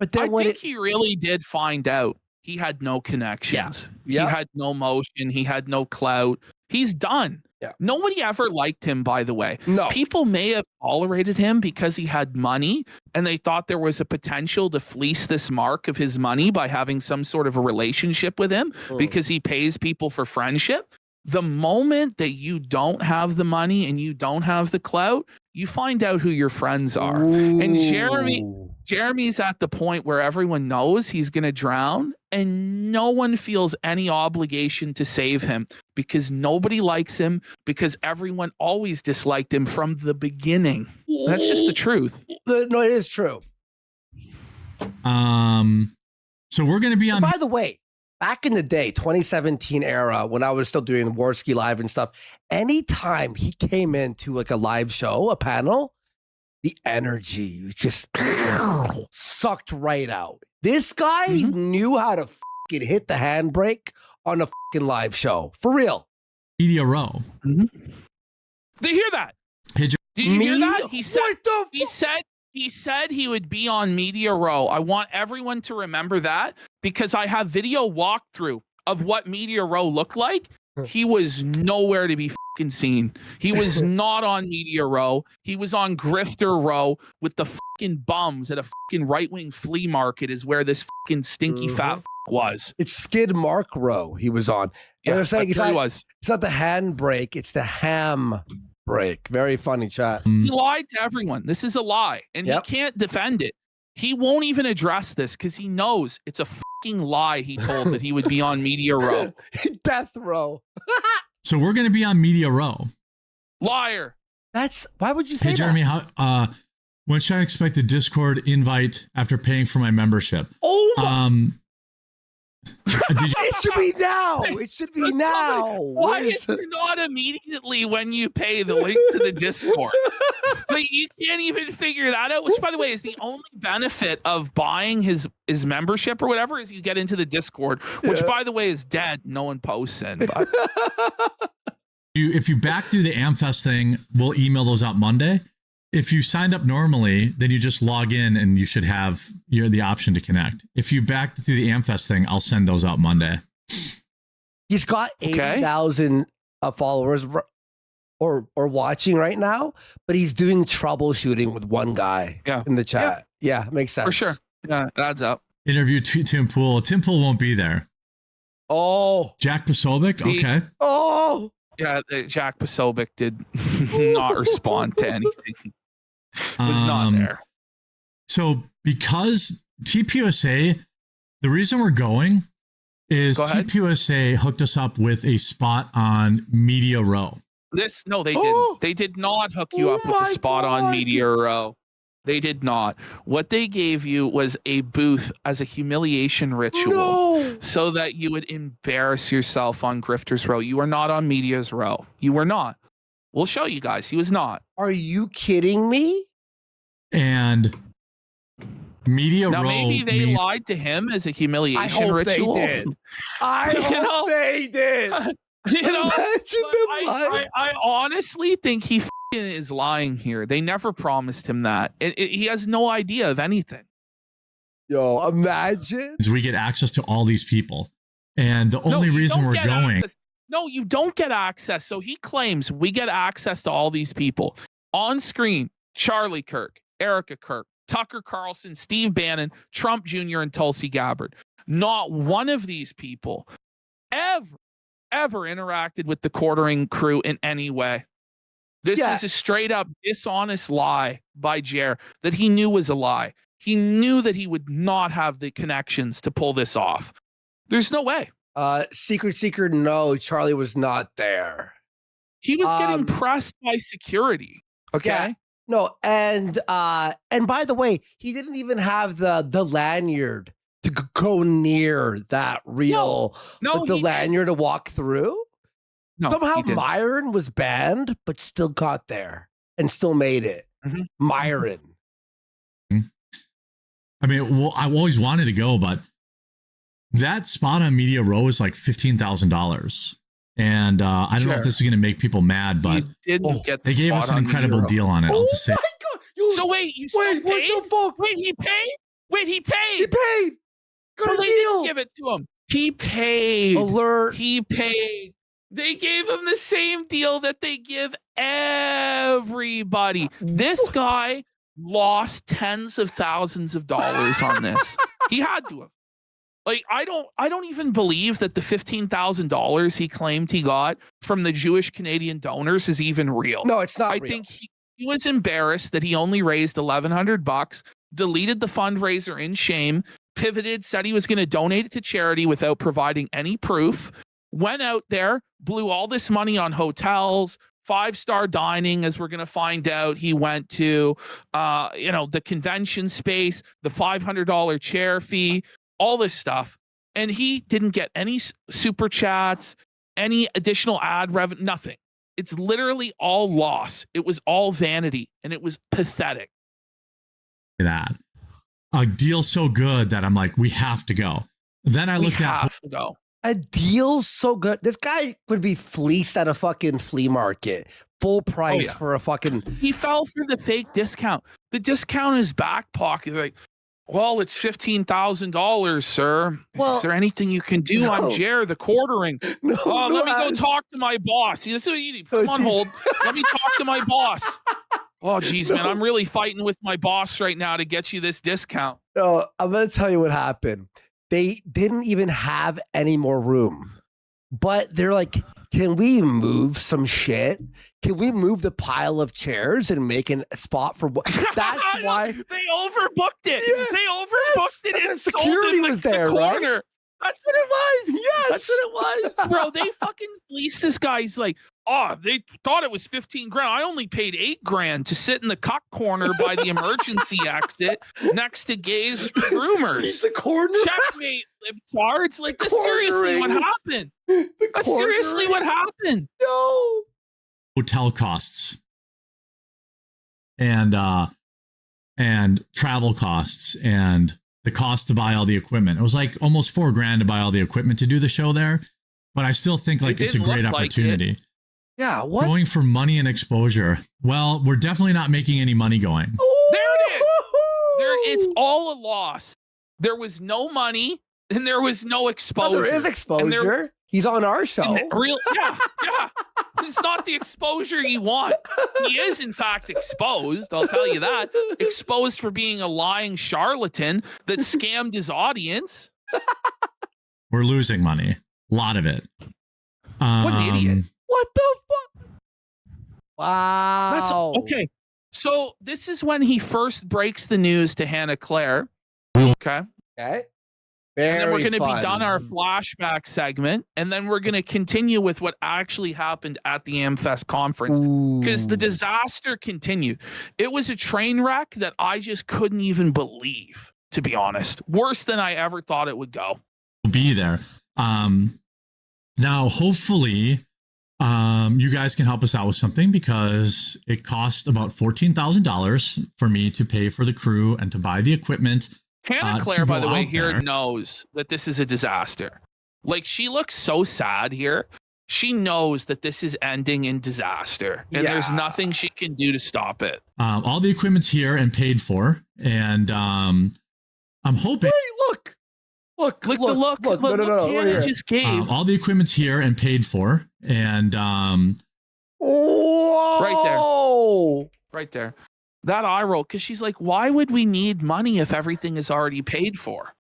But then I think he really did find out he had no connections. Yeah. He had no motion. He had no clout. He's done. Yeah. Nobody ever liked him, by the way. No. People may have tolerated him because he had money and they thought there was a potential to fleece this mark of his money by having some sort of a relationship with him because he pays people for friendship. The moment that you don't have the money and you don't have the clout, you find out who your friends are. Ooh. And Jeremy's at the point where everyone knows he's going to drown and no one feels any obligation to save him because nobody likes him, because everyone always disliked him from the beginning. That's just the truth. No, it is true. So we're going to be on. By the way, back in the day, 2017 era, when I was still doing Warski Live and stuff, anytime he came into like a live show, a panel, the energy just sucked right out. This guy knew how to fucking hit the handbrake on a fucking live show. For real. Media Row. Did you hear that? Hey, Did you hear that? He said he would be on Media Row. I want everyone to remember that because I have video walkthrough of what Media Row looked like. He was nowhere to be fucking seen. He was not on Media Row. He was on Grifter Row with the fucking bums at a fucking right-wing flea market is where this fucking stinky fat was. It's Skid Mark Row he was on. Yeah, They're saying he was. It's not the handbrake, it's the ham break. Very funny chat. He lied to everyone. This is a lie, and he can't defend it. He won't even address this because he knows it's a fucking lie he told that he would be on Media Row. Death Row. So we're going to be on Media Row. Liar. Why would you say Hey, Jeremy, when should I expect a Discord invite after paying for my membership? Oh, it should be now. It should be now. Why is it not immediately when you pay the link to the Discord? Like, you can't even figure that out, which, by the way, is the only benefit of buying his membership or whatever is you get into the Discord, which, by the way, is dead. No one posts in. But. If you back through the AMFEST thing, we'll email those out Monday. If you signed up normally, then you just log in and you should have the option to connect. If you back through the AMFEST thing, I'll send those out Monday. He's got 80,000 followers or watching right now, but he's doing troubleshooting with one guy in the chat. Yeah, makes sense. For sure. Yeah, it adds up. Interview Tim Pool. Tim Pool won't be there. Oh. Jack Posobiec? Okay. Oh. Yeah, Jack Posobiec did not respond to anything. Was not there. So because TPUSA, the reason we're going is TPUSA hooked us up with a spot on Media Row. They didn't. They did not hook you up with a spot on Media Row. They did not. What they gave you was a booth as a humiliation ritual so that you would embarrass yourself on Grifter's Row. You are not on Media's Row. You were not. We'll show you guys. He was not. Are you kidding me? And Media Row. Now, maybe they lied to him as a humiliation ritual. They did. I hope they did. I honestly think he is lying here. They never promised him that. He has no idea of anything. Yo, imagine. We get access to all these people. And the only reason we're going. No, you don't get access. So he claims we get access to all these people. On screen, Charlie Kirk, Erica Kirk, Tucker Carlson, Steve Bannon, Trump Jr., and Tulsi Gabbard. Not one of these people ever interacted with the Quartering crew in any way. This is a straight up dishonest lie by Jer that he knew was a lie. He knew that he would not have the connections to pull this off. There's no way. Secret Seeker, no, Charlie was not there. He was getting pressed by security. Okay. Yeah, no, and by the way, he didn't even have the lanyard to go near that real the lanyard to walk through. No, somehow Myron was banned, but still got there and still made it. Myron. I mean, well, I always wanted to go, but that spot on Media Row is like $15,000. And I don't know if this is going to make people mad, but they gave us an incredible deal on it. I'll just say. My God. So wait, you still paid? What the fuck? Wait, he paid? Wait, he paid? He paid. Got a They deal. didn't give it to him. He paid. Alert. He paid. They gave him the same deal that they give everybody. This guy lost tens of thousands of dollars on this. He had to have. Like, I don't even believe that the $15,000 he claimed he got from the Jewish Canadian donors is even real. No, it's not I real. think he was embarrassed that he only raised $1,100, deleted the fundraiser in shame, pivoted, said he was going to donate it to charity without providing any proof, went out there, blew all this money on hotels, 5-star dining, as we're going to find out. He went to, the convention space, the $500 chair fee, all this stuff. And he didn't get any super chats, any additional ad revenue, nothing. It's literally all loss. It was all vanity, and it was pathetic. That a deal so good that I'm like, we have to go. Then I looked at a deal so good. This guy would be fleeced at a fucking flea market, full price for a fucking. He fell for the fake discount. The discount in his back pocket. Like, well, it's $15,000, sir. Well, is there anything you can do? I'm Jer, the quartering. No, let me go talk to my boss. This is what you need. Put him on hold. Let me talk to my boss. Oh, geez, man, I'm really fighting with my boss right now to get you this discount. No, I'm going to tell you what happened. They didn't even have any more room. But they're like, can we move some shit? Can we move the pile of chairs and make a spot for what? That's why. They overbooked it. Yeah, they overbooked it. And security sold it was there, right? That's what it was. Yes. That's what it was. Bro, they fucking fleeced this guy. He's like, oh, they thought it was 15 grand. I only paid 8 grand to sit in the cuck corner by the emergency exit next to gays groomers. He's the corner. Checkmate, libtards. Like, that's seriously what happened. That's seriously what happened. No. Hotel costs and travel costs and the cost to buy all the equipment. It was like almost $4 grand to buy all the equipment to do the show there. But I still think like it's a great opportunity. Like yeah, what? Going for money and exposure. Well, we're definitely not making any money going. There it is. It's all a loss. There was no money and there was no exposure. No, there is exposure. He's on our show. Yeah. It's not the exposure you want. He is, in fact, exposed. I'll tell you that. Exposed for being a lying charlatan that scammed his audience. We're losing money. A lot of it. What an idiot. What the fuck? Wow. That's okay. So this is when he first breaks the news to Hannah Claire. Okay. Okay. And then we're going to be done our flashback segment, and then we're going to continue with what actually happened at the AMFEST conference, because the disaster continued. It was a train wreck that I just couldn't even believe, to be honest. Worse than I ever thought it would go. Be there. Now, hopefully, you guys can help us out with something, because it cost about $14,000 for me to pay for the crew and to buy the equipment. Hannah Claire, by the way, here knows that this is a disaster. Like, she looks so sad here. She knows that this is ending in disaster, and there's nothing she can do to stop it. All the equipment's here and paid for, and I'm hoping. Wait, look, the look. No, Hannah just gave. All the equipment's here and paid for, and whoa, right there. That eye roll, because she's like, why would we need money if everything is already paid for?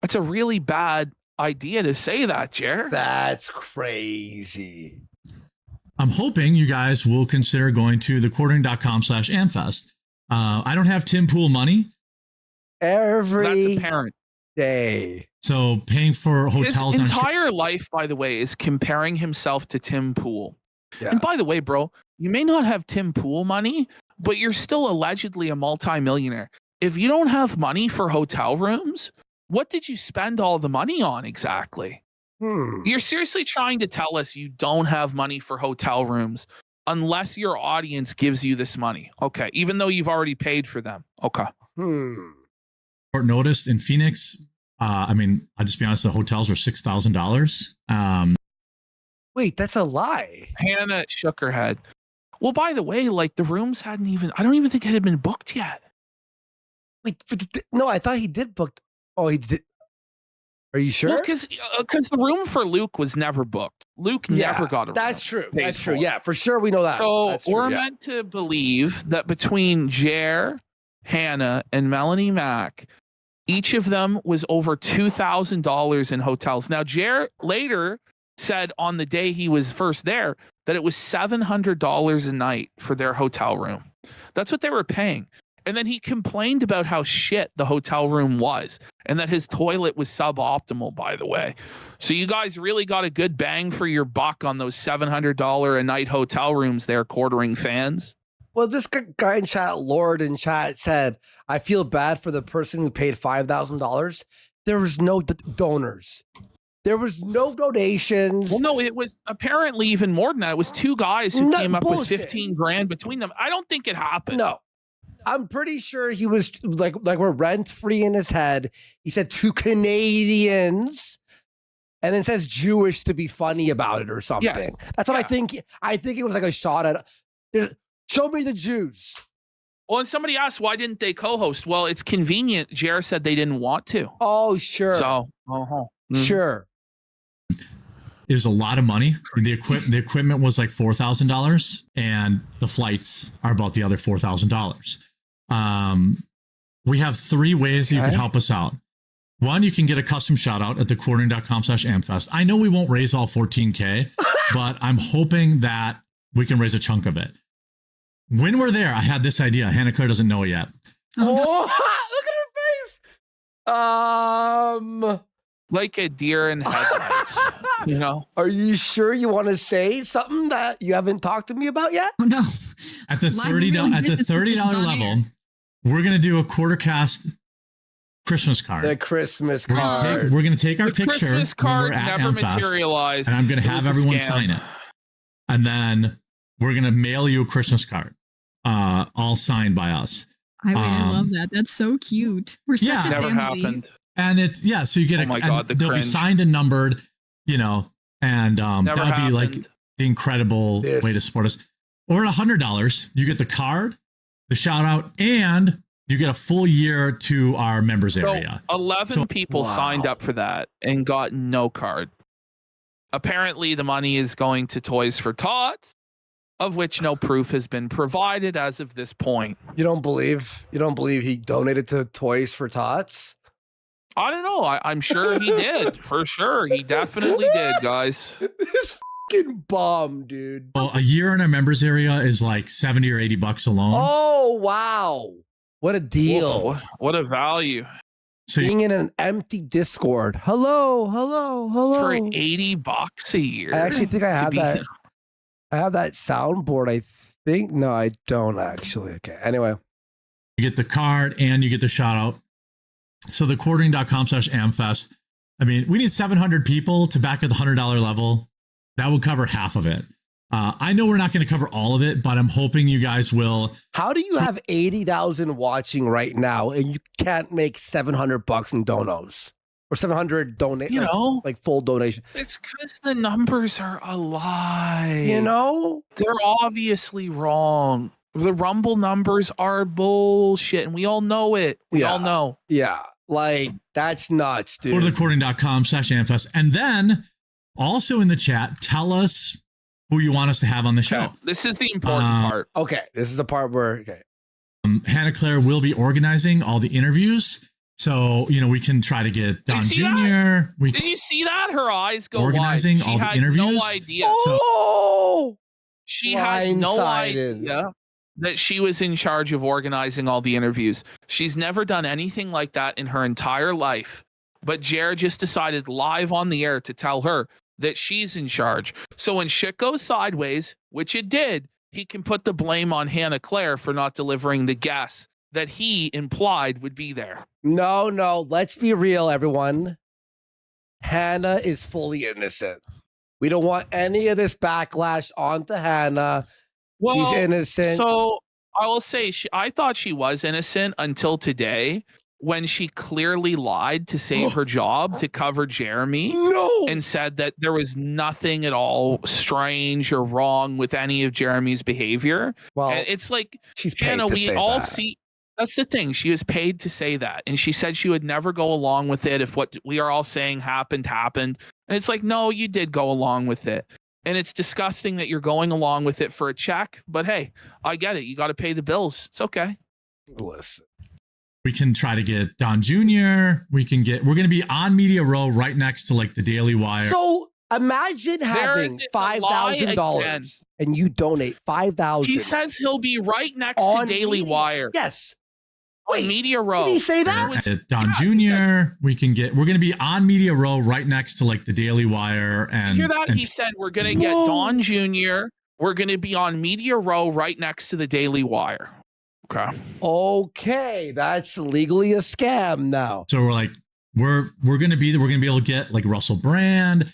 That's a really bad idea to say that, Jer. That's crazy. I'm hoping you guys will consider going to thequartering.com/AMFEST. I don't have Tim Pool money. That's apparent. Day. So paying for hotels. His entire life, by the way, is comparing himself to Tim Pool. Yeah. And by the way, bro, you may not have Tim Pool money, but you're still allegedly a multimillionaire. If you don't have money for hotel rooms, what did you spend all the money on exactly? You're seriously trying to tell us you don't have money for hotel rooms, unless your audience gives you this money. Okay. Even though you've already paid for them. Okay. Short notice in Phoenix. I mean, I'll just be honest, the hotels were $6,000. Wait, that's a lie. Hannah shook her head. Well, by the way, like the rooms hadn't even, I don't even think it had been booked yet. Wait, no, I thought he did book. Oh, he did. Are you sure? Well, because the room for Luke was never booked. Luke never got a room. That's true. That's true. for. Yeah, for sure. We know that. So That's true, we're yeah. meant to believe that between Jer, Hannah, and Melanie Mack, each of them was over $2,000 in hotels. Now, Jer later said on the day he was first there that it was $700 a night for their hotel room. That's what they were paying. And then he complained about how shit the hotel room was and that his toilet was suboptimal, by the way. So you guys really got a good bang for your buck on those $700 a night hotel rooms there, Quartering fans. Well, this guy in chat, Lord in chat, said, I feel bad for the person who paid $5,000. There was no donors. There was no donations. Well, no, it was apparently even more than that. It was two guys who came up with 15 grand between them. I don't think it happened. No. I'm pretty sure he was like we're rent free in his head. He said 2 Canadians and then says Jewish to be funny about it or something. Yes. That's what I think. I think it was like a shot at show me the Jews. Well, and somebody asked, why didn't they co-host? Well, it's convenient. Jer said they didn't want to. Oh, sure. So, Sure. It was a lot of money. The equipment was like $4,000, and the flights are about the other $4,000. We have 3 ways you can help us out. One, you can get a custom shout out at thequartering.com/AMFEST. I know we won't raise all 14K, but I'm hoping that we can raise a chunk of it. When we're there, I had this idea. Hannah Claire doesn't know it yet. Oh, look at her face. Like a deer in headlights, you know? Are you sure you want to say something that you haven't talked to me about yet? Oh, no. At the $30 level, we're going to do a QuarterCast Christmas card. The Christmas card. We're going to take our the picture. Christmas card never AMFEST, materialized. and I'm going to have everyone sign it. And then we're going to mail you a Christmas card, all signed by us. I love that. That's so cute. We're such a never family. happened. And it's, so you get they'll be signed and numbered, and that'd be like the incredible way to support us. Or at $100, you get the card, the shout out, and you get a full year to our members area. 11 people signed up for that and got no card. Apparently, the money is going to Toys for Tots, of which no proof has been provided as of this point. You don't believe he donated to Toys for Tots? I don't know. I'm sure he did. For sure. He definitely did, guys. This fucking bomb, dude. Well, a year in our members area is like $70 or $80 alone. Oh, wow. What a deal. Whoa, what a value. So being in an empty Discord. Hello. For $80 a year. I actually think I have that. I have that soundboard, I think. No, I don't actually. Okay. Anyway. You get the card and you get the shout out. So the quartering.com/AMFEST. I mean, we need 700 people to back at the $100 level. That would cover half of it. I know we're not going to cover all of it, but I'm hoping you guys will. How do you have 80,000 watching right now and you can't make $700 in donos or 700 donate? Like full donation. It's because the numbers are a lie. They're obviously wrong. The Rumble numbers are bullshit, and we all know it. We all know. Yeah, like that's nuts, dude. Go to thequartering.com/AMFEST, and then also in the chat, tell us who you want us to have on the show. Okay. This is the important part. Okay, this is the part where Hannah Claire will be organizing all the interviews, so we can try to get Don Jr. Did you see that? Her eyes go organizing wide. all the interviews. No idea. She had no idea that she was in charge of organizing all the interviews. She's never done anything like that in her entire life. But Jared just decided live on the air to tell her that she's in charge. So when shit goes sideways, which it did, he can put the blame on Hannah Claire for not delivering the guests that he implied would be there. No, let's be real, everyone. Hannah is fully innocent. We don't want any of this backlash onto Hannah. She's innocent. So I will say, I thought she was innocent until today, when she clearly lied to save her job to cover Jeremy. No. And said that there was nothing at all strange or wrong with any of Jeremy's behavior. Well, and it's like, she's paid Hannah, to we say all that. see. That's the thing. She was paid to say that. And she said she would never go along with it if what we are all saying happened. And it's like, no, you did go along with it. And it's disgusting that you're going along with it for a check. But hey, I get it. You got to pay the bills. It's okay. Listen. We can try to get Don Jr. We're going to be on Media Row right next to like the Daily Wire. So imagine having $5,000 and you donate $5,000. He says he'll be right next to Daily Wire. Yes. Wait, Media Row. Did he say that? Don Jr. We're going to be on Media Row right next to like the Daily Wire. And you hear that? He said we're going to get Don Jr. We're going to be on Media Row right next to the Daily Wire. Okay, that's legally a scam now. So we're like, we're gonna be able to get like Russell Brand.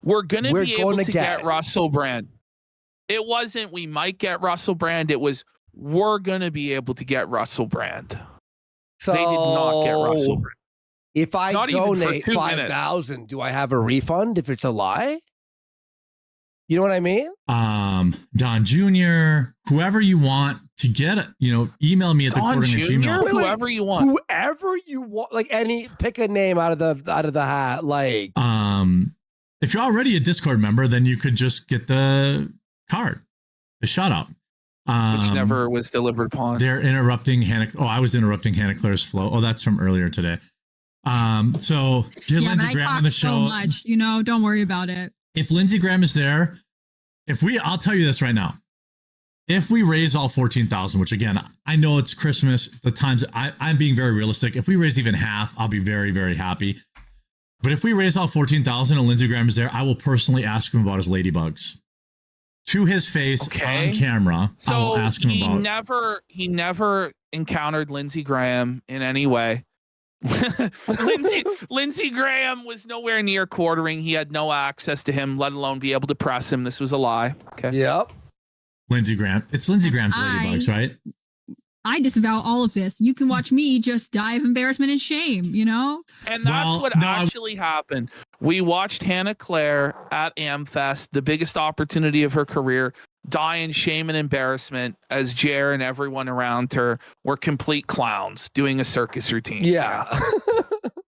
We're gonna be able to get Russell Brand. It wasn't we might get Russell Brand. It was we're gonna be able to get Russell Brand. So they did not get Russell Brand. If I donate 5,000, do I have a refund if it's a lie? You know what I mean? Don Jr., whoever you want to get it, email me at the Quartering at Gmail. Whoever you want. Whoever you want, like pick a name out of the hat. Like, if you're already a Discord member, then you could just get the card, the shout out. Which never was delivered upon. They're interrupting Hannah. Oh, I was interrupting Hannah Claire's flow. Oh, that's from earlier today. So get Lindsey Graham on the show. So much, don't worry about it. If Lindsey Graham is there, I'll tell you this right now. If we raise all 14,000, which again, I know it's Christmas, the times I'm being very realistic. If we raise even half, I'll be very, very happy. But if we raise all 14,000 and Lindsey Graham is there, I will personally ask him about his ladybugs to his face on camera. So I'll ask him about. He never encountered Lindsey Graham in any way. Lindsey Graham was nowhere near Quartering. He had no access to him, let alone be able to press him. This was a lie. Okay. Yep. Lindsey Graham. It's Lindsey Graham's ladybugs, right? I disavow all of this. You can watch me just die of embarrassment and shame, And that's what actually happened. We watched Hannah Claire at AMFEST, the biggest opportunity of her career, die in shame and embarrassment as Jer and everyone around her were complete clowns doing a circus routine. Yeah.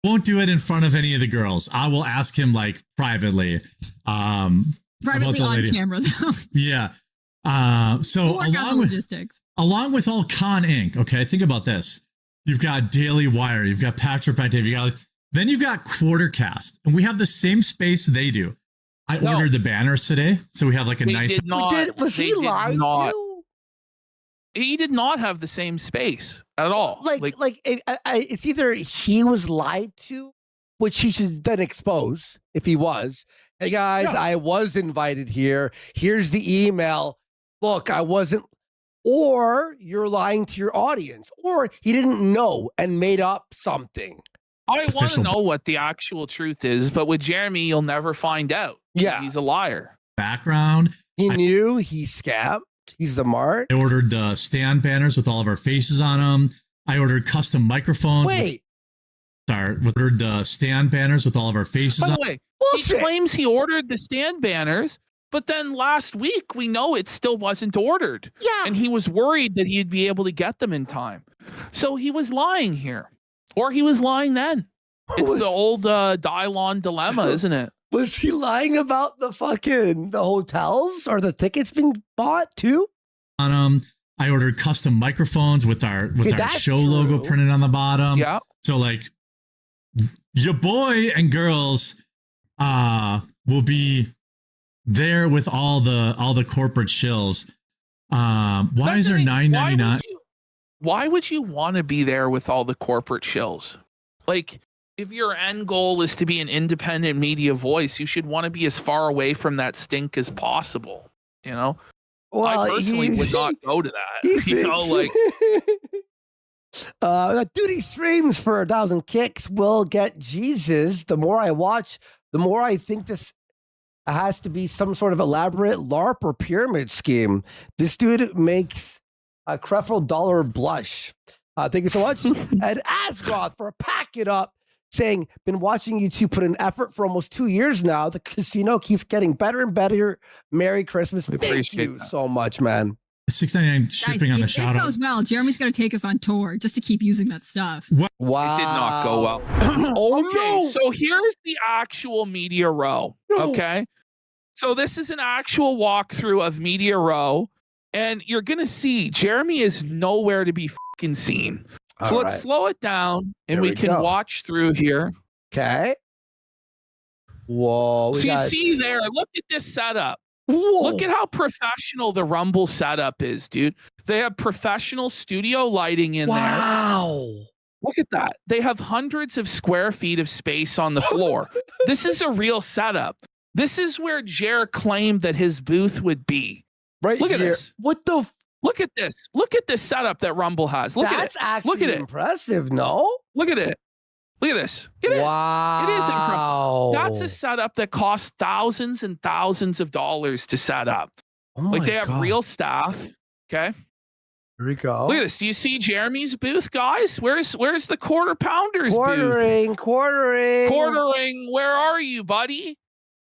Won't do it in front of any of the girls. I will ask him like privately. Privately on camera though. Yeah. So work out the logistics. Along with all Con Inc. Okay, think about this. You've got Daily Wire, you've got Patrick Bet-Dave, then you've got Quartercast, and we have the same space they do. I ordered the banners today, so we have like a nice. Was he lying to? He did not have the same space at all. It's either he was lied to, which he should then expose if he was. Hey guys, I was invited here. Here's the email. Look, I wasn't. Or you're lying to your audience, or he didn't know and made up something. I want to know what the actual truth is, but with Jeremy, you'll never find out. Yeah, he's a liar. Background. He knew he scammed. He's the mart. I ordered the stand banners with all of our faces on them. I ordered custom microphones. Ordered the stand banners with all of our faces on them. By the way, he claims he ordered the stand banners, but then last week we know it still wasn't ordered. Yeah. And he was worried that he'd be able to get them in time. So he was lying here. Or he was lying then. It's the old Dylon dilemma, isn't it? Was he lying about the hotels or the tickets being bought too? I ordered custom microphones with our show logo printed on the bottom. Yeah. So like your boy and girls will be there with all the corporate shills. Why is there $9.99? Why would you want to be there with all the corporate shills? Like, if your end goal is to be an independent media voice, you should want to be as far away from that stink as possible. Well, I personally would not go to that. Duty streams for 1,000 kicks will get Jesus. The more I watch, the more I think this It has to be some sort of elaborate LARP or pyramid scheme. This dude makes a Creflo Dollar blush. Thank you so much. And Asroth for Pack It Up, saying, been watching you two put in effort for almost 2 years now. The casino keeps getting better and better. Merry Christmas. Thank you so much, man. $6.99 shipping on the shout out. If this goes well, Jeremy's going to take us on tour just to keep using that stuff. Wow. It did not go well. Okay, so here's the actual Media Row. Okay. So this is an actual walkthrough of Media Row, and you're going to see Jeremy is nowhere to be fucking seen. So let's slow it down, and we can watch through here. Okay. Whoa. So you see there, look at this setup. Whoa. Look at how professional the Rumble setup is, dude. They have professional studio lighting in there. Wow. Look at that. They have hundreds of square feet of space on the floor. This is a real setup. This is where Jer claimed that his booth would be. Right Look here. at this. What the? Look at this. Look at this setup that Rumble has. Look at it. That's actually Look at it. impressive, no? Look at it. Look at this. It is. Wow. It is incredible. That's a setup that costs thousands and thousands of dollars to set up. Oh my like they have God. real staff. Okay. Here we go. Look at this. Do you see Jeremy's booth, guys? Where's the quarter pounders Quartering. Quartering. Where are you, buddy?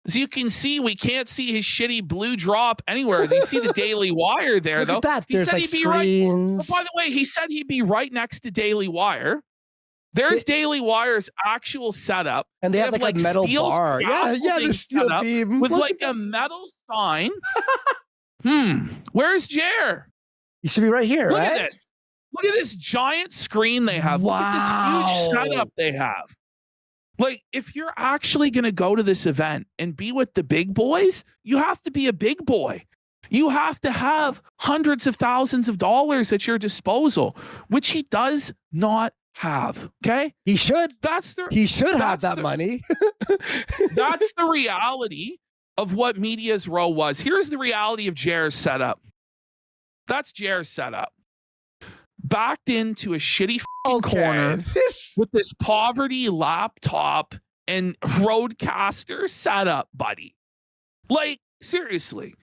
As you can see, we can't see his shitty blue drop anywhere. You see the Daily Wire there, Look though. at that. He There's said like he'd be screens. right. Oh, by the way, he said he'd be right next to Daily Wire. There's Daily Wire's actual setup. And they have like a metal bar. Yeah, the steel beam. With like a metal sign. Where's Jer? You should be right here, Look right? at this. Look at this giant screen they have. Look at this huge setup they have. Like, if you're actually going to go to this event and be with the big boys, you have to be a big boy. You have to have hundreds of thousands of dollars at your disposal, which he does not have. Okay? He should. He should have that the money. That's the reality of what Media's Row was. Here's the reality of Jer's setup. That's Jer's setup. Backed into a shitty corner with this poverty laptop and roadcaster setup, buddy. Like, seriously,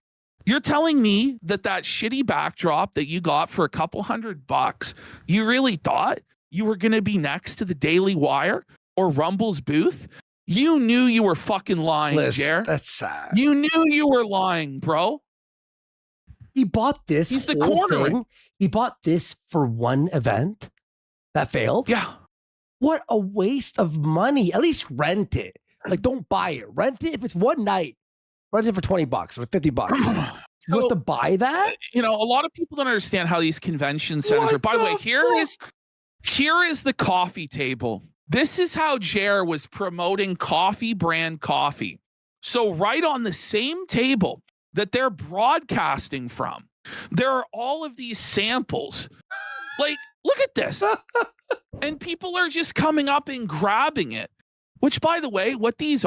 you're telling me that shitty backdrop that you got for a couple $100, you really thought you were going to be next to the Daily Wire or Rumble's booth? You knew you were fucking lying, Jer. That's sad. You knew you were lying, bro. He bought this. He's the whole corner. thing. He bought this for one event that failed. Yeah. What a waste of money. At least rent it. Like, don't buy it. Rent it if it's one night. Rent it for $20 or $50. You have to buy that? You know, a lot of people don't understand how these convention centers are. By the way, here is the coffee table. This is how Jer was promoting coffee brand coffee. So right on the same table that they're broadcasting from, there are all of these samples. Like, look at this. And people are just coming up and grabbing it. Which, by the way, what these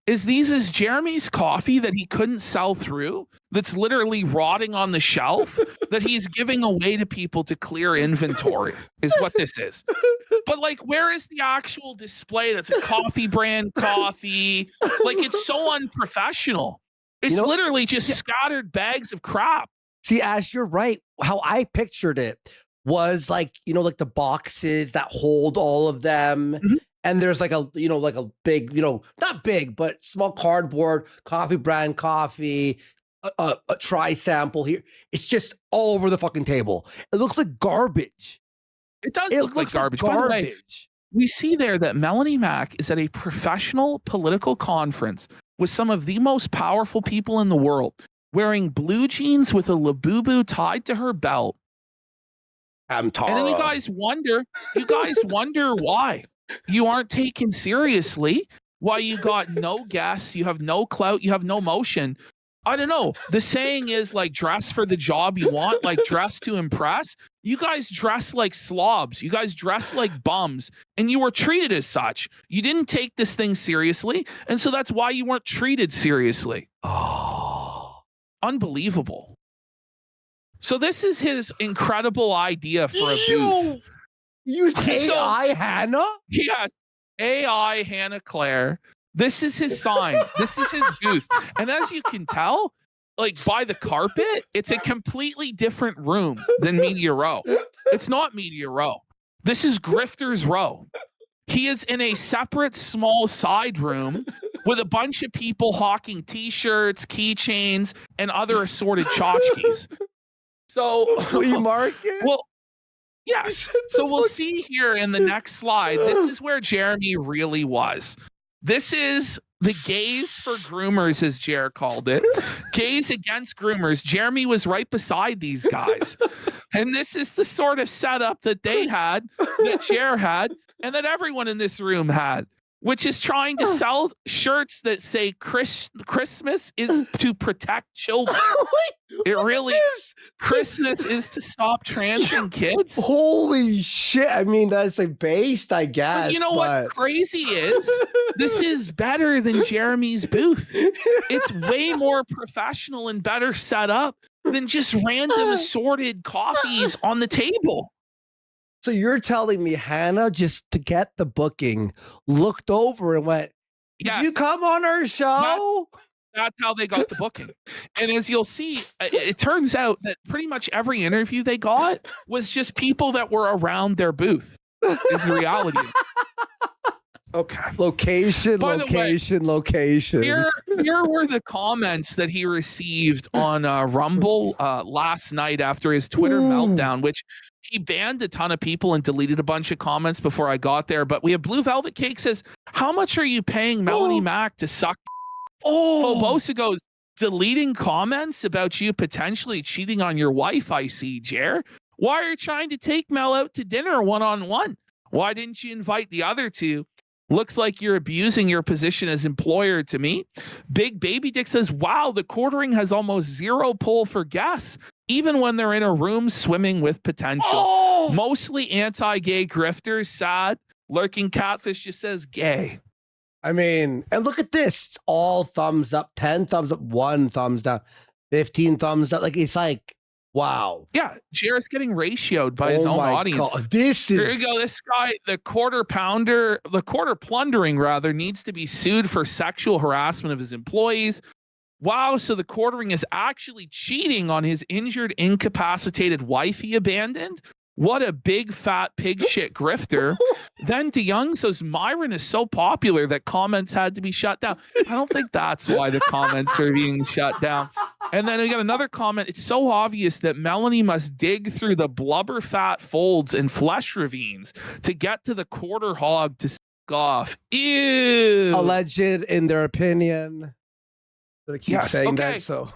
is Jeremy's coffee that he couldn't sell through, that's literally rotting on the shelf, that he's giving away to people to clear inventory, is what this is. But, like, where is the actual display that's a coffee brand coffee? Like, it's so unprofessional. It's literally just scattered bags of crap. See, Ash, you're right. How I pictured it was like, like the boxes that hold all of them. Mm-hmm. And there's like a big, not big, but small cardboard coffee brand coffee, a try sample here. It's just all over the fucking table. It looks like garbage. It does look like garbage. By the way, we see there that Melanie Mack is at a professional political conference with some of the most powerful people in the world, wearing blue jeans with a Labubu tied to her belt. And then you guys wonder why you aren't taken seriously, why you got no guests, you have no clout, you have no motion. I don't know. The saying is like, dress for the job you want, like dress to impress. You guys dress like slobs. You guys dress like bums, and you were treated as such. You didn't take this thing seriously, and so that's why you weren't treated seriously. Oh, unbelievable. So this is his incredible idea for a booth. Used AI Hannah? Yes, AI Hannah Claire This is his sign. This is his booth. And as you can tell, like by the carpet, it's a completely different room than Media Row. It's not Media Row. This is Grifter's Row. He is in a separate small side room with a bunch of people hawking t-shirts, keychains, and other assorted tchotchkes. So flea market? Well, yes. So we'll see here in the next slide. This is where Jeremy really was. This is the gays for groomers, as Jer called it. Gays against groomers. Jeremy was right beside these guys. And this is the sort of setup that they had, that Jer had, and that everyone in this room had, which is trying to sell shirts that say Christmas is to protect children. It really is. Christmas is to stop transing kids. Holy shit. I mean, that's a based, I guess. But you know what crazy is? This is better than Jeremy's booth. It's way more professional and better set up than just random assorted coffees on the table. So you're telling me Hannah, just to get the booking, looked over and went, did you come on our show? That's how they got the booking. And as you'll see, it turns out that pretty much every interview they got was just people that were around their booth, is the reality. Okay. Location. Here were the comments that he received on Rumble last night after his Twitter meltdown, which he banned a ton of people and deleted a bunch of comments before I got there. But we have Blue Velvet Cake says, how much are you paying Melanie Mac to suck? Fobosa goes, deleting comments about you potentially cheating on your wife, I see, Jer. Why are you trying to take Mel out to dinner one-on-one? Why didn't you invite the other two? Looks like you're abusing your position as employer to me. Big Baby Dick says, wow, the Quartering has almost zero pull for guests, even when they're in a room swimming with potential. Mostly anti-gay grifters, sad. Lurking Catfish just says gay. I mean, and look at this. It's all thumbs up, 10 thumbs up, 1 thumbs down, 15 thumbs up. Like, it's like, wow. Yeah, Jared's getting ratioed by his own audience. God. This is... Here you go. This guy, the quarter plundering, rather, needs to be sued for sexual harassment of his employees. Wow, so the Quartering is actually cheating on his injured, incapacitated wife he abandoned? What a big, fat, pig shit grifter. Then DeYoung says Myron is so popular that comments had to be shut down. I don't think that's why the comments are being shut down. And then we got another comment. It's so obvious that Melanie must dig through the blubber fat folds and flesh ravines to get to the quarter hog to suck off. Ew. Alleged in their opinion. But I keep saying that, so...